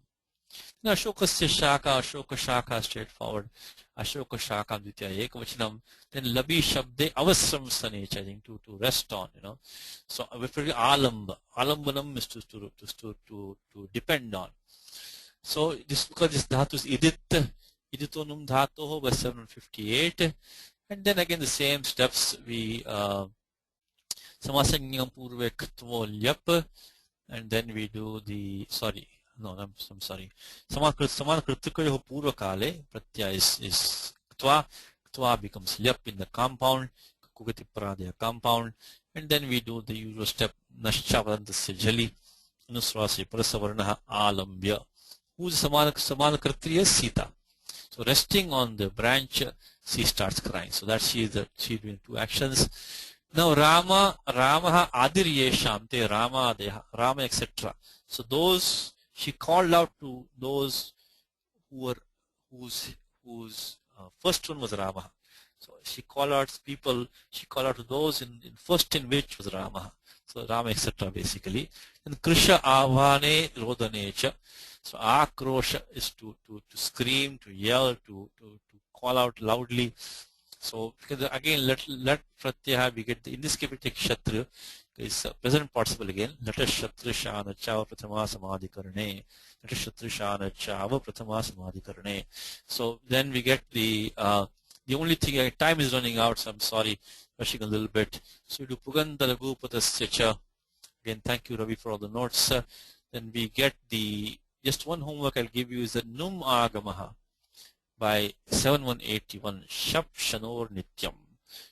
Now, Ashokasya Shaka, Ashoka Shaka, straightforward. Ashoka Shaka, Ditya Ekavachanam. Then Labi Shabde Avasram Sanech, I think, to rest on, you know. So, Alamba. Alambanam is to depend on. So, this because this dhatu is Idit, Iditonum Dhatoho by 758. And then again, the same steps we Samasanyam Purve Kutvo Lyap. And then we do the, sorry, no, I'm sorry. Samanakritikayo Purva Kale, Pratyaya is Ktva. Ktva becomes Lyap in the compound, Kukati Pradya compound. And then we do the usual step, Nashchavantasya Jali, Nusrasi Prasavarnaha Alambya. Who's Samanakritriya? Sita. So resting on the branch, she starts crying. So that she's doing two actions. Now Rama Adiryesham, te Rama Deha, Rama, etc. So those, she called out to those whose first one was Rama. So she called out people, she called out to those in first in which was Rama. So Rama, etc. basically. And Krisha Avane Rodanecha. So Akrosha is to scream, to yell, to call out loudly. So because again, let Pratyaha, we get in this case we take Kshatriya, is present participle again. Let us Kshatriya Shana Chava Prathama Samadhi Karane. Let us Kshatriya Shana Chava Prathama Samadhi Karane. So then we get the only thing, time is running out, so I'm sorry, rushing a little bit. So we do Puganda Lagupatasya Cha. Again, thank you Ravi for all the notes. Then we get the, just one homework I'll give you is the Num Agamaha by 7181. Shap Shanor Nityam.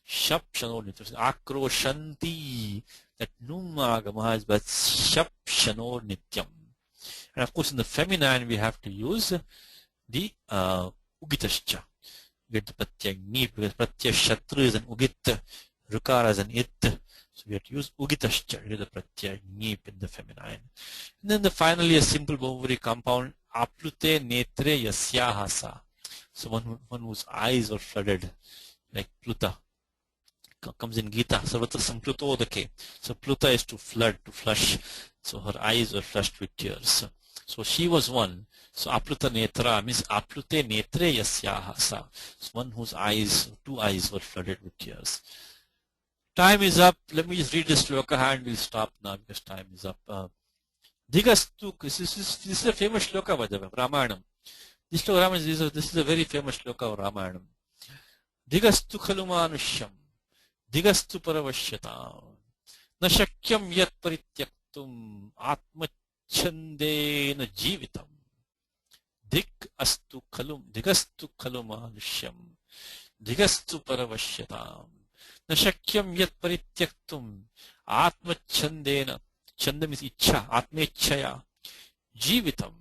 Shap Shanor Nityam. Akroshanti. That Num Agamaha is by Shap Shanor Nityam. And of course in the feminine we have to use the Ugitascha. Get the Pratyay Ni, because Pratyay Shatru is an Ugit, Rukara is an It. So we have to use Ugitascha, the Pratyay Ni in the feminine. And then finally a simple Bahuvri compound, Aplute Netre Yasyahasa. So one whose eyes were flooded, like Pluta comes in Gita. Sarvatra Sampluto Odake. So Pluta is to flood, to flush. So her eyes were flushed with tears. So she was one. So Apluta Netra means Aplute Netre Yasyahasa. So one whose eyes, two eyes were flooded with tears. Time is up. Let me just read this shloka and we'll stop now because time is up. Digastu, this is a famous shloka by the way, Ramayanam. This is a very famous shloka of Ramayanam. Digastu khalumanushyam, digastu paravashyatam, na shakyam yat parityaktum atmachandena jivitam. Digastu khalumanushyam, digastu paravashyatam, न शक्यम यत् परित्यक्तुम आत्मच्छंदेन. Chanda means ichha, atmechaya. Jivitam.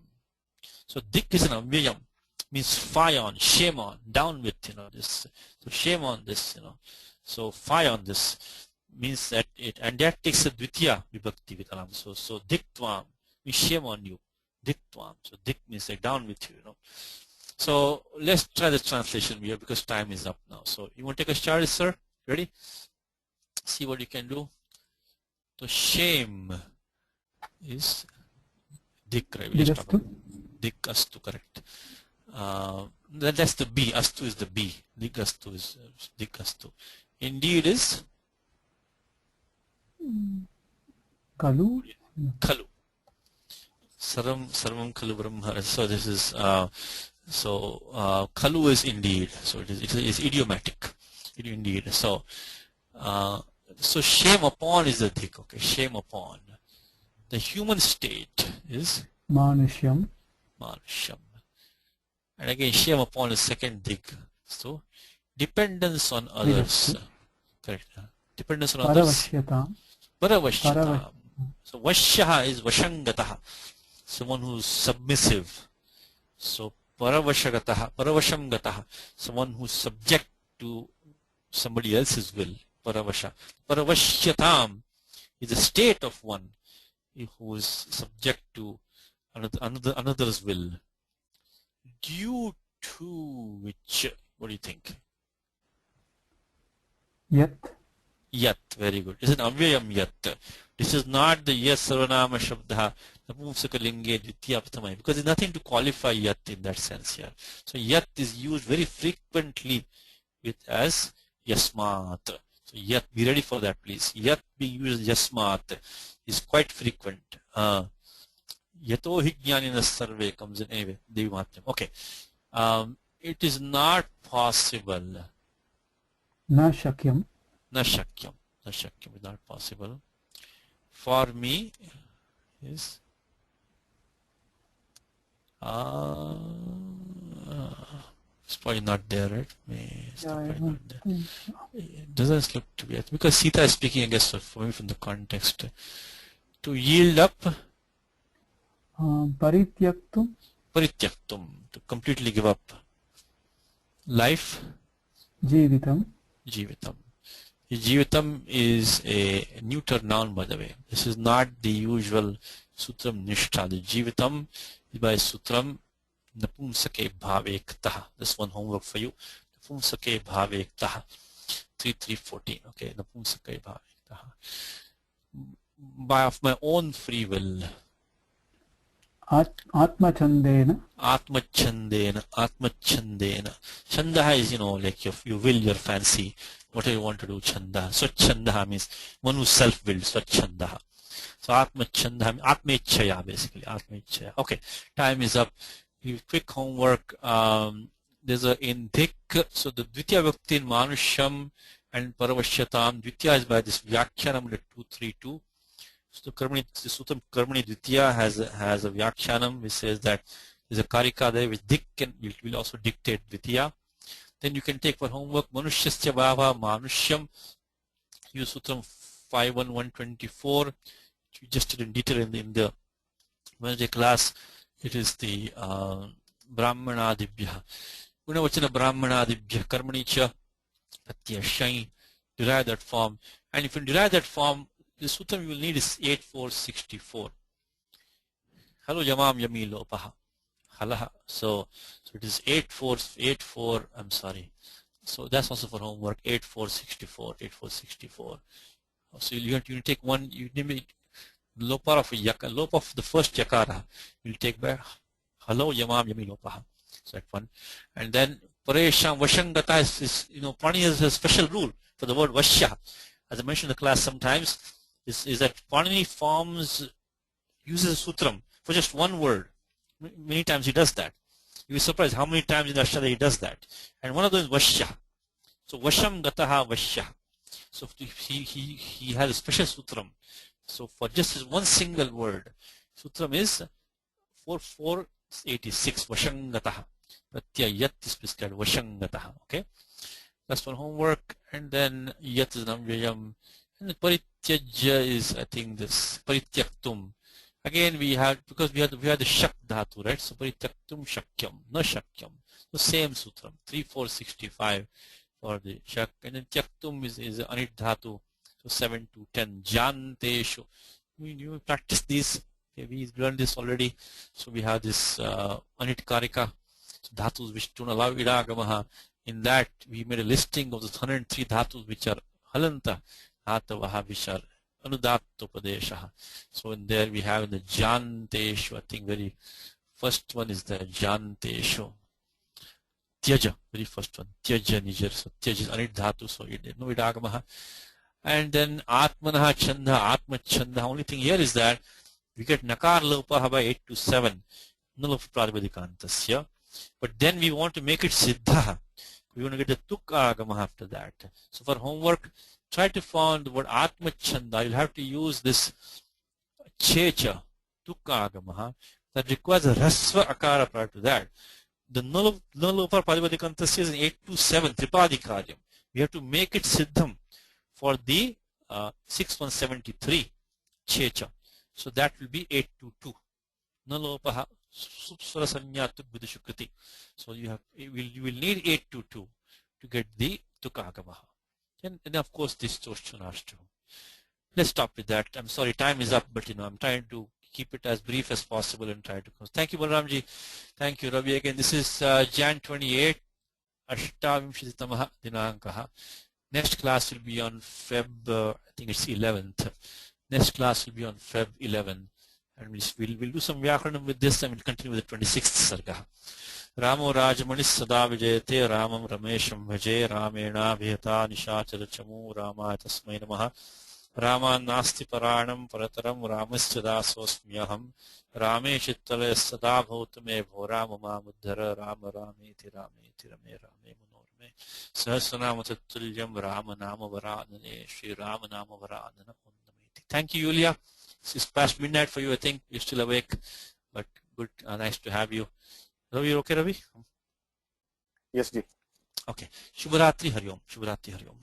So dik is an avyayam, means fie on, shame on, down with, this. So shame on this, So fie on this means that it, and that takes a dvitiya vibhakti with alam. So diktvam means shame on you. Diktvam. So dik means like down with you, So let's try the translation here because time is up now. So you want to take a shot, sir? Ready? See what you can do. So shame is dik, right? Dikastu, correct. That's the B. Astu is the B. Dikastu is dikastu. Indeed is Kalu. Kalu. Sarvam Kalu Brahma. So this is Kalu is indeed. So it is idiomatic. Indeed. So shame upon is the dik. Okay, shame upon. The human state is Manushyam. And again, shame upon is second dik. So dependence on others. Correct. Dependence on others. Paravashyatam. So vashyaha is vashangataha. Someone who's submissive. So paravashamgataha. Someone who's subject to somebody else's will. Paravashyatam is a state of one who is subject to another's will. Due to which, what do you think? Yat, very good. It's an avyayam yat. This is not the yes sarvanama shabda napumsakalinge dvityaptamai, because there's nothing to qualify yat in that sense here. So yat is used very frequently with as yasmat. So yat, be ready for that please. Yat being used as yasmat is quite frequent. Yato hi jnanina sarve comes in anyway. Devi Mahatyam. Okay. It is not possible. Na shakyam. Na shakyam. Na shakyam is not possible. For me is it's probably not there, right? It's probably not there. It doesn't look to be it. Because Sita is speaking, I guess, for me from the context. To yield up. Parityaktum. Parityaktum. To completely give up. Life. Jivitam. Jivitam. Jivitam is a neuter noun, by the way. This is not the usual sutram nishtha. The jivitam is by sutram napumsake bhavektaha. This one homework for you. Napumsake bhavektaha. 3314. Okay, napumsake bhavektaha. By of my own free will. Atmachandena. Atmachandena. Atmachandena. Chanda is, like you will, your fancy. Whatever you want to do, chanda. Swachanda means one who's self-willed. Swachanda. So Atmachanda, Atmechaya basically. Atmechaya. Okay, time is up. Quick homework. There's a in dik. So the Dvitiya Vibhakti in Manusham and Paravashyatam. Dvitiya is by this Vyakhya number 232. So the Sutram Karmani Dvitiya has a Vyakhyanam which says that there's a Karika there which dik will also dictate Dvitiya. Then you can take for homework Manushasya Bhava Manushyam. Use Sutram 51124. We just did in detail in the Wednesday class. It is the Brahmanadibhya. Gunavachana Brahmanadibhya Karmanicha Pratyashai. Derive that form. And if you derive that form, the sutram you will need is 8464. Hello Yamam Yami Lopaha. Halaha. So it is 8484. I'm sorry. So that's also for homework. 8464. 8464. So you take one. You name it. Lopa of yakara. Lopa of the first yakara. You'll take by Hello Yamam Yami Lopaha. So that one. And then Paresham Vashangata is Pani has a special rule for the word Vashya. As I mentioned in the class sometimes, is that Panini uses a sutram for just one word. Many times he does that. You'll be surprised how many times in the Ashtadhyayi he does that. And one of those is Vashya. So Vasham Gataha Vashya. So he has a special sutram. So for just this one single word, sutram is 4486 Vashangataha. Pratyayat is prescribed Vashangataha. Okay. That's for homework. And then yatanam vyayam. And the parityajya is, I think, this parityaktum. Again, we have, because we have the shak dhatu, right? So parityaktum shakyam, na shakyam. So same sutram, 3, 4, 65 for the shak. And then tyaktum is anit dhatu. So 7 to 10. Janteshu. You practice these. Okay, we learned this already. So we have this anit karika. So dhatus which don't allow idagamaha. In that, we made a listing of the 103 dhatus which are halanta dhatavaha, which are anudattopadesha. So in there we have the janteshu. I think very first one is the janteshu. Tyaja, very first one. Tyaja nijar. So tyaja is anit dhatu. So no idagamaha. And then atmanaha chanda, atma chanda. Only thing here is that we get nakar lopaha by 8 to 7. Nulaf pradivadikantasya. But then we want to make it siddha. We want to get the tuk agama after that. So for homework, try to find the word atma chanda. You'll have to use this checha, tuk agama, that requires a rasva akara prior to that. The nulapa pradivadikantasya is in 8 to 7, tripadikaryam. We have to make it siddham for the 6173 checha. So that will be 8 to 2. Nalopaha supswara sanyatuk vidushukriti. So you will need 8 to 2 to get the tukagamaha. And of course this toshtunashtu. Let's stop with that. I'm sorry, time is up, but I'm trying to keep it as brief as possible and try to close. Thank you, Balramji. Thank you, Ravi. Again, this is Jan 28, Ashtavimshititamaha Dinankaha. Next class will be on Feb, I think it's 11th. Next class will be on Feb 11. And we'll do some Vyakaranam with this, and we'll continue with the 26th Sarga. Ramo Rajamanis Sada Vijayate Ramam Ramesham Bhaje Ramena Bheta Nishachara Chamu Rama Tasmai Namaha Rama Nasti Paranam Parataram Ramasya Dasosmyaham Rame Chittale Sada Bhautame Bhorama Muddhara Rama Rameti Rameti Rame Rame Manorme Sahasranama Tattulyam Rama Nama Varadane Sri Rama Nama Varadana Pundameti. Thank you, Yulia. It's past midnight for you, I think. You're still awake, but good, nice to have you. Ravi, you okay, Ravi? Yes, Ji. Okay. Shubharatri Hari Om. Shubharatri Hari Om.